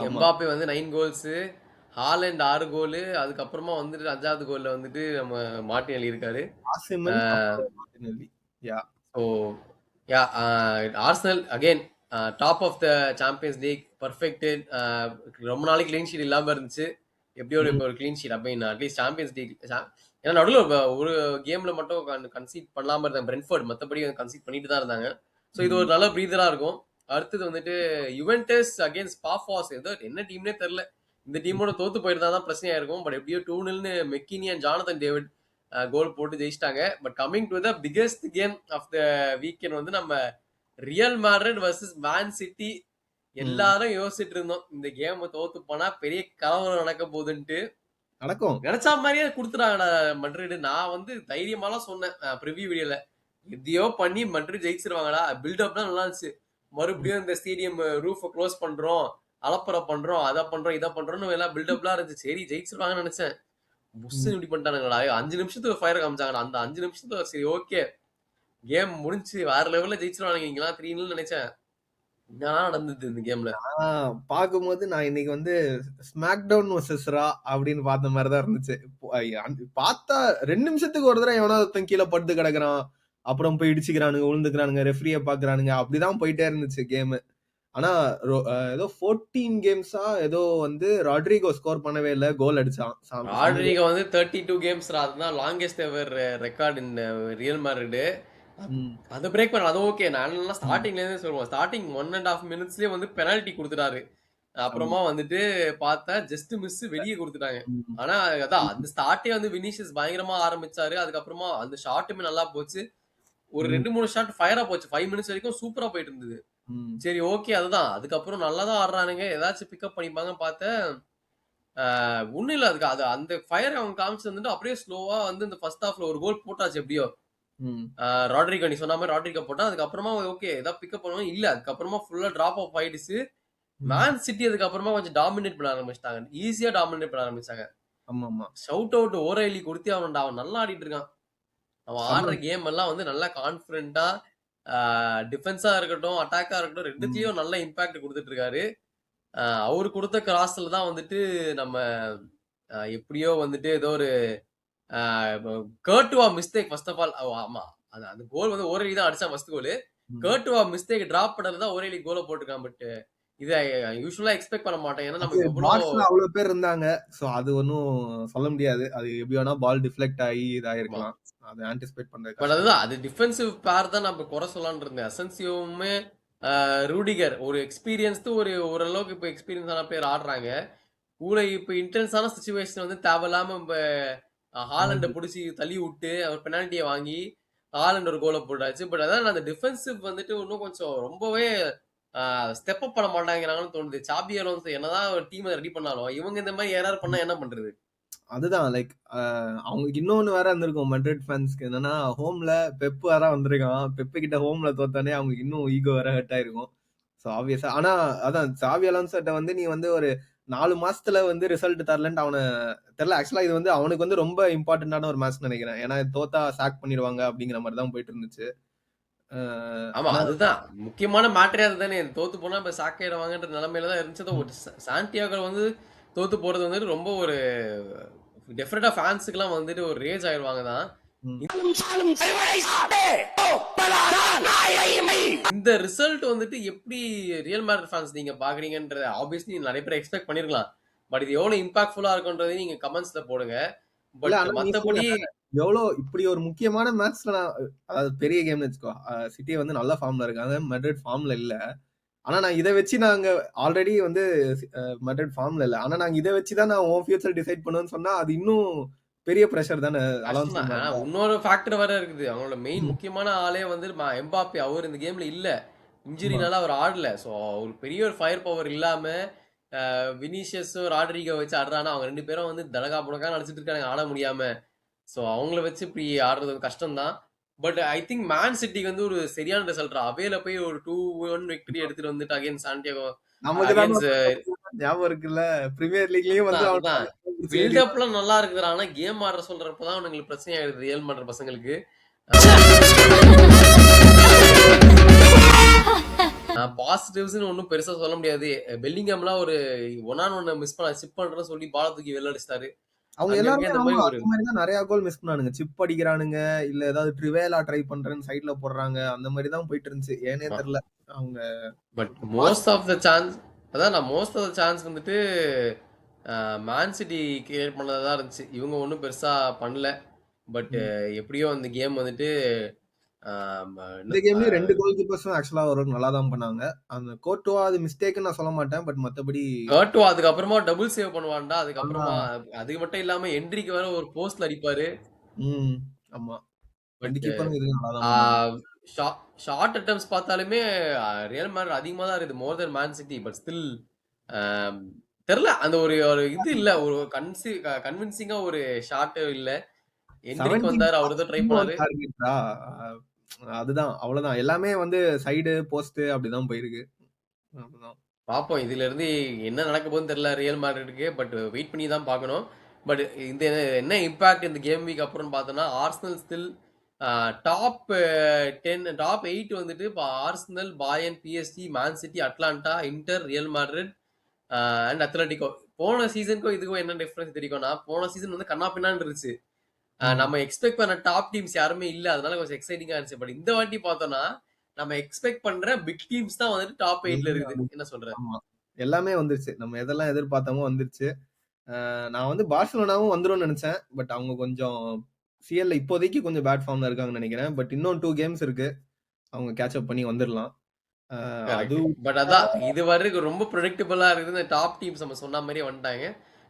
எம்பாப்பே வந்து 9 கோல்ஸ், ஹாலண்ட் 6 கோல், அதுக்கப்புறமா வந்துட்டு 5வது கோல்ல வந்துட்டு நம்ம மார்டினெல்லி இருக்காரு. Arsenal again top of the Champions League, perfected. ரொம்ப நாளைக்கு கிளீன் ஷீட் இல்லாம இருந்துச்சு. எப்படியோ ஒரு கிளீன் ஷீட் அப்படின்னு அட்லீஸ்ட் சாம்பியன்ஸ் லீக். ஏன்னா நடுவில் ஒரு கேம்ல மட்டும் கன்சீட் பண்ணாம இருந்தாங்க பிரென்ஃபோர்ட், மற்றபடி கன்சீட் பண்ணிட்டு தான் இருந்தாங்க. ஸோ இது ஒரு நல்ல பிரீதரா இருக்கும். அடுத்தது வந்துட்டு யுவென்டஸ் அகேன்ஸ்ட் பாஃபாஸ். ஏதோ என்ன டீம்னே தெரியல. இந்த டீமோட தோத்து போயிருந்தா தான் பிரச்சனையா இருக்கும். பட் எப்படியோ 2-0 McKennie and Jonathan David goal போட்டு ஜெயிச்சிட்டாங்க. But coming to the biggest game of the weekend வந்து நம்ம Real Madrid versus Man City. எல்லாரும் யோசிச்சுட்டு இருந்தோம் இந்த கேம் தோத்து போனா பெரிய கலவரம் நடக்க போகுதுன்ட்டு. நடக்கும் நினைச்சா மாதிரியே கொடுத்துட்டாங்கடா மட்ரிட். நான் வந்து தைரியமாலாம் சொன்னேன் ப்ரிவியூ வீடியோல, எதையோ பண்ணி மட்ரிட் ஜெயிச்சிருவாங்கடா, பில்டப் தான் நல்லா இருந்துச்சு. மறுபடியும் இந்த ஸ்டேடியம் ரூஃபை க்ளோஸ் பண்றோம், அலப்பறை பண்றோம், அதை பண்றோம், இதை பண்றோம்னு எல்லாம் பில்டப்லாம் இருந்துச்சு. சரி ஜெயிச்சிருவாங்கன்னு நினைச்சேன். புஷ் இப்படி பண்ணிட்டானுங்களா. 5 நிமிஷத்துக்கு ஃபயர் காமிச்சாங்கடா. அந்த 5 நிமிஷத்துக்கு சரி ஓகே கேம் முடிஞ்சு வேற லெவல்ல ஜெயிச்சிருவானுங்க இங்கெல்லாம் 3-0 நினைச்சேன். என்னடா நடந்தது இந்த கேம்ல? பாக்கும்போது நான் இன்னைக்கு வந்து ஸ்மாக் டவுன் வர்சஸ் ரா அப்படின்னு பார்த்த மாதிரிதான் இருந்துச்சு. பார்த்தா 2 நிமிஷத்துக்கு ஒரு தடவை எவனா ஒருத்தன் கீழே படுத்து கிடக்குறான், அப்புறம் போய் இடிச்சுக்கிறானுங்க, விழுந்துக்கிறானுங்க, ரெஃப்ரியை பாக்குறானுங்க, அப்படிதான் போயிட்டே இருந்துச்சு கேம். ஆனா ஏதோ 14 கேம்ஸா ஏதோ வந்து ராட்ரிகோ ஸ்கோர் பண்ணவே இல்ல, கோல் அடிச்சான். ராட்ரிகோ வந்து 32 கேம்ஸ், அதுதான் லாங்கெஸ்ட் எவர் ரெக்கார்ட் இன் ரியல் மேட்ரிட். அதை பிரேக் பண்ண அது ஓகே. நான் ஸ்டார்டிங்ல இருந்தே சொல்லுவோம், ஸ்டார்டிங் 1.5 மினிட்ஸ்லயே வந்து பெனால்டி கொடுத்துட்டாரு. அப்புறமா வந்துட்டு பார்த்தா ஜஸ்ட் மிஸ் வெளியே கொடுத்துட்டாங்க. ஆனா அதான் அந்த ஸ்டார்டே வந்து வினிஷியஸ் பயங்கரமா ஆரம்பிச்சாரு. அதுக்கப்புறமா அந்த ஷாட்டுமே நல்லா போச்சு. ஒரு 2-3 ஷாட் ஃபயரா போச்சு. 5 மினிட்ஸ் வரைக்கும் சூப்பரா போயிட்டு இருந்தது. சரி ஓகே, அதுதான். அதுக்கப்புறம் நல்லா தான் ஆடுறானுங்க, ஏதாச்சும் பிக்கப் பண்ணிப்பாங்க பார்த்தேன். ஒண்ணும் இல்ல, அதுக்கு அது அந்த ஃபயர் அவங்க காமிச்சு வந்துட்டு அப்படியே ஸ்லோவா வந்து இந்த ஃபர்ஸ்ட் ஹாஃப்ல ஒரு கோல் போட்டாச்சு எப்படியோ. ராட்ரிகோ, நீ சொன்ன மாதிரி ராட்ரிகோ போட்டா. அதுக்கப்புறமா ஓகே ஏதாவது பிக்கப் பண்ணுவாங்க, இல்ல அதுக்கப்புறமா ஃபுல்லா டிராப் ஆஃப் ஆயிடுச்சு. மேன் சிட்டி அதுக்கப்புறமா கொஞ்சம் டாமினேட் பண்ண ஆரம்பிச்சிட்டாங்க, ஈஸியா டாமினேட் பண்ண ஆரம்பிச்சாங்க. ஷவுட் அவுட் ஓரைலி கொடுத்து அவன் நல்லா ஆடிட்டு இருக்கான். அவன் ஆடுற கேம் எல்லாம் வந்து நல்லா கான்பிடண்டா, டிஃபென்ஸா இருக்கட்டும் அட்டாக்கா இருக்கட்டும் ரெண்டுத்தையும் நல்ல இம்பாக்ட் கொடுத்துட்டு இருக்காரு. அவரு கொடுத்த கிராஸ்ல தான் வந்துட்டு நம்ம எப்படியோ வந்துட்டு ஏதோ ஒரு கர்ட்டுவா மிஸ்டேக் ஃபர்ஸ்ட் ஆஃப் ஆல். ஆமா, அந்த கோல் வந்து ஓரைலி தான் அடிச்சா ஃபர்ஸ்ட் கோல். கர்ட்டுவா மிஸ்டேக் டிராப் பண்ணது தான் ஓரைலி கோலை போட்டுருக்கான். பட் இதை யூசுவலா எக்ஸ்பெக்ட் பண்ண மாட்டேன், ஏன்னா நமக்கு அவ்வளவு பேர் இருந்தாங்க. சோ அது ஒன்னும் சொல்ல முடியாது. அது எப்படி வேணா பால் டிஃப்ளெக்ட் ஆகி இதாயிருக்கலாம். அதை ஆன்டிசிபேட் பண்றது. பட் அதுதான், அது டிஃபென்சிவ் பேர் தான் நம்ம குறை சொல்லலாம்னு இருந்தேன். அசென்சியோவுமே ரூடிகர் ஒரு எக்ஸ்பீரியன்ஸ்டு ஓரளவுக்கு இப்போ எக்ஸ்பீரியன்ஸ் ஆன பிளேயர் ஆடுறாங்க. கூட இப்போ இன்டென்ஸான சிச்சுவேஷன் வந்து தேவையில்லாம ஹாலண்டை பிடிச்சி தள்ளி விட்டு அவர் பெனால்ட்டியை வாங்கி ஹாலண்ட் ஒரு கோலை போட்டாச்சு. பட் அதான் அந்த டிஃபென்சிவ் வந்துட்டு இன்னும் கொஞ்சம் ரொம்பவே ஸ்டெப் அப் பண்ண மாட்டாங்கிறாங்கன்னு தோணுது. சாபி அலோன்சோ என்னதான் ஒரு டீமை ரெடி பண்ணாலும் இவங்க இந்த மாதிரி எரர் பண்ணா என்ன பண்றது? அதுதான் லைக் அவங்களுக்கு இன்னொன்னு வேற இருந்திருக்கும் மெட்ரிட் ஃபேன்ஸ்க்கு. என்னன்னா ஹோம்ல பெப் வேற வந்திருக்கான். பெப்பு கிட்ட ஹோம்ல தோத்தானே அவங்களுக்கு இன்னும் ஈகோ வேற ஹர்ட் ஆயிருக்கும். ஸோ ஆப்வியஸா. ஆனா அதான் சாபி அலோன்சோட்ட வந்து நீ வந்து ஒரு 4 மாசத்துல வந்து ரிசல்ட் தரலன்ட்டு அவனை தெரியல. ஆக்சுவலா இது வந்து அவனுக்கு வந்து ரொம்ப இம்பார்ட்டன்டான ஒரு மேட்ச் நினைக்கிறேன். ஏன்னா தோத்தா சாக் பண்ணிடுவாங்க அப்படிங்கிற மாதிரி தான் போயிட்டு இருந்துச்சு. ஆமா, அதுதான் முக்கியமான மேட்டரே அதுதானே. தோத்து போனா இப்ப சாக்கையிடுவாங்கன்ற நிலைமையில தான் இருந்துச்சு. ஒரு சாண்டியாகோ வந்து தோத்து போறது வந்துட்டு ரொம்ப ஒரு டெஃபினட்டா ஃபேன்ஸுக்கு எல்லாம் வந்துட்டு ஒரு ரேஜ் ஆயிடுவாங்க தான். இந்த ரிசல்ட் வந்துட்டு எப்படி ரியல் மேட்ரிட் ஃபேன்ஸ் நீங்க பாக்குறீங்கன்ற ஆப்வியஸ்லி நிறைய பேர் எக்ஸ்பெக்ட் பண்ணிருக்கலாம். பட் இது எவ்வளவு இம்பாக்ட்ஃபுல்லா இருக்குன்றதை நீங்க கமெண்ட்ஸ்ல போடுங்க. பட் மத்தபடி எவ்வளோ இப்படி ஒரு முக்கியமான மேட்ச்ல அதாவது பெரிய கேம்னு வச்சுக்கோ, சிட்டியை வந்து நல்ல ஃபார்ம்ல இருக்காங்க, மெட்ரிட் ஃபார்ம்ல இல்ல. ஆனா நான் இதை வச்சு நாங்க ஆல்ரெடி வந்து மெட்ரிட் ஃபார்ம்ல இல்ல, ஆனா நாங்க இதை வச்சுதான் நான் உன் ஃபியூச்சர் டிசைட் பண்ணுவேன்னு சொன்னா அது இன்னும் பெரிய பிரஷர் தானே. இன்னொரு ஃபேக்டர் வேற இருக்குது. அவங்களோட மெயின் முக்கியமான ஆளே வந்து எம்பாப்பே. அவர் இந்த கேம்ல இல்ல, இன்ஜுரினால அவர் ஆடல. ஸோ ஒரு பெரிய ஒரு ஃபயர் பவர் இல்லாம வினிஷியஸும் ராட்ரிகோ வச்சு ஆடுறானா அவங்க 2 பேரும் வந்து தலகா புடக்கா நடிச்சிட்டு இருக்காங்க ஆட முடியாம. ஸோ அவங்கள வச்சு இப்படி ஆடுறது கஷ்டம் தான். பட் ஐ திங்க் மேன் சிட்டிக்கு வந்து ஒரு சரியான ரிசல்ட். அவேல போய் ஒரு 2-1 விக்டரி எடுத்துட்டு வந்துட்டு அகைன் சாண்டியாகோ ஞாபகம் இருக்குல்ல, பிரீமியர் லீக்லயும் வந்து பில்டப்லாம் நல்லா இருக்குது. ஆனா கேம் ஆடுற சொல்றப்பதான் அவங்களுக்கு பிரச்சனை ஆயிடுது ரியல் மேட்ரிட் பசங்களுக்கு. பாசிட்டிவ்ஸ்னு ஒன்றும் பெருசா சொல்ல முடியாது. பெல்லிங்ஹாம்லாம் ஒரு 1-on-1 மிஸ் பண்ண சிப் பண்றேன்னு சொல்லி பால தூக்கி வெளில அடிச்சிட்டாரு. அவங்க எல்லாரும் நிறைய கோல் மிஸ் பண்ணானுங்க. சிப் அடிக்கிறானுங்க, இல்ல ஏதாவது ட்ரிவேலா ட்ரை பண்றேன்னு சைட்ல போடுறாங்க, அந்த மாதிரி தான் போயிட்டு இருந்துச்சு. ஏனே தெரியல அவங்க. But most of the chances வந்துட்டு மேன் சிட்டி கிரியேட் பண்ணதா இருந்துச்சு. இவங்க ஒன்றும் பெருசா பண்ணல. பட் எப்படியோ அந்த கேம் வந்துட்டு இந்த கேம்லயும் 2 கோல் கீப்பர்ஸும் ஆக்சுவலா ஒரு நல்லா தான் பண்ணாங்க. அந்த கோர்ட்டுவா அது மிஸ்டேக்னு நான் சொல்ல மாட்டேன். பட் மத்தபடி கோர்ட்டுவா அதுக்கப்புறமா டபுள் சேவ் பண்ணுவான்டா. அதுக்கப்புறமா அது மட்டும் இல்லாம என்ட்ரிக்கு வேற ஒரு போஸ்ட்ல அடிப்பாரு. ஆமா, 2 கீப்பரும் இது நல்லா தான். ஷார்ட் அட்டெம்ப்ட்ஸ் பார்த்தாலுமே ரியல் மேட்ரிட் அதிகமா தான் இருக்குது, மோர் தென் மேன் சிட்டி. பட் ஸ்டில் தெரியல, அந்த ஒரு இது இல்ல, ஒரு கன்வின்சிங்கா ஒரு ஷாட் இல்ல. என்ட்ரிக்கு வந்தாரு, அவர்தான் ட்ரை பண்ணாரு. அதுதான், அவ்வளவுதான். எல்லாமே வந்து சைடு போஸ்ட் அப்படிதான் போயிருக்கு. பாப்போம் இதுல இருந்து என்ன நடக்க போகுதுன்னு தெரியல ரியல் மேட்ரிட்க்கு. பட் வெயிட் பண்ணி தான் பார்க்கணும். பட் இந்த என்ன இம்பாக்ட் இந்த கேம் வீக் அப்புறம் பார்த்தோம்னா, ஆர்சனல் ஸ்டில் டாப் 10 டாப் 8 வந்துட்டு இப்போ Arsenal, Bayern, PSG, Man City, Atalanta, Inter, Real Madrid and Atletico. போன சீசனுக்கும் இதுக்கும் என்ன டிஃபரன்ஸ் தெரியும்னா, போன சீசன் வந்து கண்ணா பின்னான்னு இருந்துச்சு. நம்ம எக்ஸ்பெக்ட் பண்ண டாப் டீம்ஸ் யாருமே இல்ல, அதனால கொஞ்சம் எக்ஸைட்டிங்கா இருந்துச்சு. பட் இந்த வாட்டி பார்த்தோம்னா நம்ம எக்ஸ்பெக்ட் பண்ற பிக் டீம்ஸ் தான் வந்துட்டு டாப் 8ல இருக்குது. என்ன சொல்ற? ஆமா எல்லாமே வந்துருச்சு. நம்ம எதெல்லாம் எதிர்பார்த்தோமோ வந்துருச்சு. நான் வந்து பார்சலோனாவும் வந்துரும்னு நினைச்சேன். பட் அவங்க கொஞ்சம் சிஎல்ல இப்போதைக்கு கொஞ்சம் பேட் ஃபார்ம்ல இருக்காங்கன்னு நினைக்கிறேன். பட் இன்னும் 2 கேம்ஸ் இருக்கு. அவங்க கேட்ச் அப் பண்ணி வந்துடலாம். அது பட் அதான் இது வரைக்கும் ரொம்ப ப்ரெடிக்டபிளா இருக்குது. இந்த டாப் டீம்ஸ் நம்ம சொன்ன மாதிரியே வந்துட்டாங்க.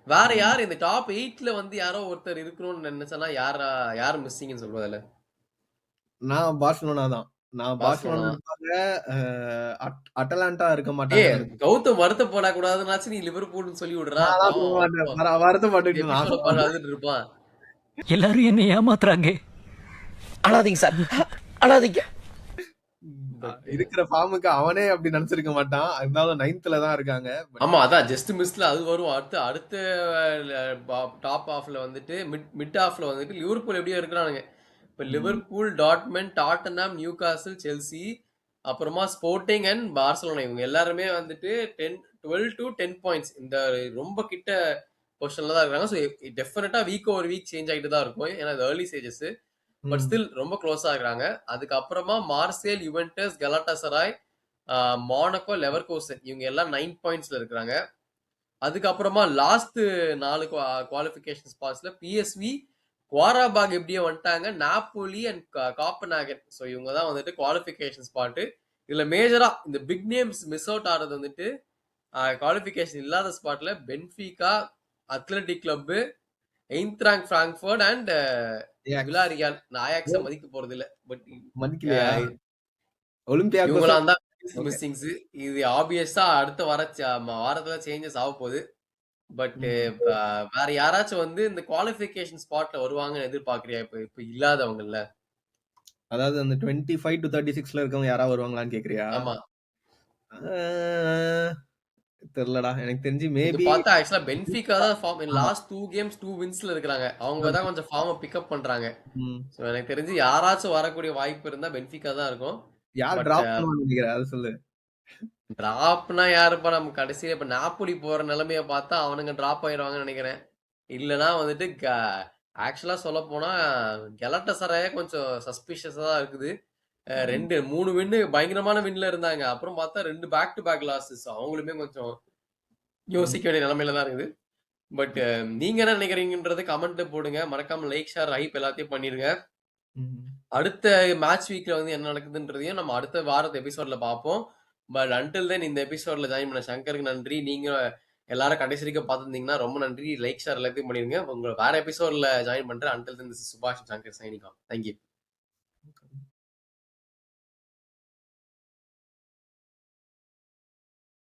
வேற யார் இந்த டாப் 8ல வந்து யாரோ ஒருத்தர் இருக்கணும்னு நினைச்சனா யார் மிஸ்ஸிங்னு சொல்றதுல? நான் பார்சலோனா தான். நான் பார்சலோனா பார்சலோனா. இருப்பாங்க. அட்டலாண்டா இருக்க மாட்டாங்க. கௌதம் வருத்தப்பட கூடாதுனாச்சு நீ லிவர்பூல்னு சொல்லி விடுறா. வருத்தப்பட்டு நான் அழுதுட்டு இருப்பான். எல்லாரும் என்ன ஏமாத்துறாங்க. அழாதீங்க சார், அழாதீங்க. இருக்கிற ஃபார்முக்கு அவனே அப்படி நினைச்சிருக்க மாட்டான். இருந்தாலும் 9th தான் இருக்காங்க. ஆமா அதான் ஜஸ்ட் மிஸ்ல அது வரும். அடுத்த டாப் ஆஃப்ல வந்துட்டு மிட் ஆஃப்ல வந்துட்டு லிவர்பூல் எப்படியோ இருக்கிறானுங்க. இப்ப Liverpool, Dortmund, Tottenham, Newcastle, Chelsea, அப்புறமா ஸ்போர்ட்டிங் அண்ட் பார்சலோனா இவங்க எல்லாருமே வந்துட்டு 12 to 10 பாயிண்ட்ஸ் இந்த ரொம்ப கிட்ட பொசிஷன்ல தான் இருக்காங்க. ஸோ டெஃபினட்டா வீக் ஓவர் வீக் சேஞ்ச் ஆகிட்டு தான் இருக்கும். ஏன்னா இது ஏர்லி ஸ்டேஜஸ். பட் ஸ்டில் ரொம்ப க்ளோஸா இருக்கிறாங்க. அதுக்கப்புறமா மார்சேல், யுவென்டஸ், கலாட்டாசராய், மோனகோ, லெவர்கூசன் இவங்க எல்லாம் 9 பாயிண்ட்ஸ்ல இருக்கிறாங்க. அதுக்கப்புறமா லாஸ்ட் 4 குவாலிஃபிகேஷன் ஸ்பாட்ஸ்ல பிஎஸ்வி, குவாராபாக் எப்படியோ வந்துட்டாங்க, நாப்போலி அண்ட் காப்பன்ஹாகன். ஸோ இவங்க தான் வந்துட்டு குவாலிஃபிகேஷன் ஸ்பாட்டு. இதுல மேஜரா இந்த பிக் நேம்ஸ் மிஸ் அவுட் ஆறது வந்துட்டு குவாலிஃபிகேஷன் இல்லாத ஸ்பாட்ல Benfica, Athletic Club, Eintracht Frankfurt and Villarreal. நான் ஆயாக்ஸை மதிக்க போறது இல்ல. பட் மதிக்கலையா? ஒலிம்பியாகோஸ் இவங்களாம் தான் மிஸ்ஸிங்ஸ். இது ஆப்வியஸா அடுத்த வாரத்துல சேஞ்சஸ் ஆக போகுது. பட் வேற யாராச்சும் வந்து இந்த குவாலிஃபிகேஷன் ஸ்பாட்ல வருவாங்கன்னு எதிர்பார்க்கறியா? இப்ப இல்லாதவங்கல்ல. அதாவது அந்த 25 to 36ல இருக்கவங்க யாரா வருவாங்களான்னு கேக்குறியா? ஆமா. தெரியலடா. எனக்கு தெரிஞ்சு இது மேபி பார்த்தா ஆக்சுவலா பென்ஃபிகா தான் ஃபார்ம் லாஸ்ட் 2 கேம்ஸ் 2 வின்ஸ்ல இருக்காங்க. அவங்க தான் கொஞ்சம் ஃபார்மை பிக்கப் பண்றாங்க. சோ எனக்கு தெரிஞ்சு யாராச்சும் வரக்கூடிய வாய்ப்பு இருந்தா பென்ஃபிகா தான் இருக்கும். யார் பட் டிராப் பண்ணுவான்னு நினைக்கிற? அது சொல்லு. டிராப்னா யாருப்பா? நம்ம கடைசியில இப்ப நாப்போலி போற நிலைமைய பார்த்தா அவனுங்க டிராப் ஆயிடுவாங்கன்னு நினைக்கிறேன். இல்லனா வந்துட்டு ஆக்சுவலா சொல்ல போனா கெலட்டசராயே கொஞ்சம் சஸ்பிஷியஸா தான் இருக்குது. 3 வின்னு பயங்கரமான வின்ல இருந்தாங்க. அப்புறம் பார்த்தா 2 பேக் டு பேக் லாஸஸ். அவங்களுமே கொஞ்சம் யோசிக்க வேண்டிய நிலைமையில தான் இருக்குது. பட் நீங்க என்ன நினைக்கிறீங்கன்றது கமெண்ட்ல போடுங்க. மறக்காம லைக், ஷேர், ஹைப் எல்லாத்தையும் பண்ணிருங்க. அடுத்த மேட்ச் வீக்ல வந்து என்ன நடக்குதுன்றதையும் நம்ம அடுத்த வாரத்து எபிசோட்ல பார்ப்போம். பட் அன்டில் தென் இந்த எபிசோட்ல ஜாயின் பண்ண சங்கருக்கு நன்றி. நீங்க எல்லாரும் கடைசி வரைக்கும் பார்த்துருந்தீங்கன்னா ரொம்ப நன்றி. லைக், ஷேர் எல்லாத்தையும் பண்ணிருங்க. உங்களை வேற எபிசோட்ல ஜாயின் பண்றேன். அன்டில் தென் திஸ் இஸ் சுபாஷ் சங்கர் சைனிங் ஆஃப். தேங்க்யூ.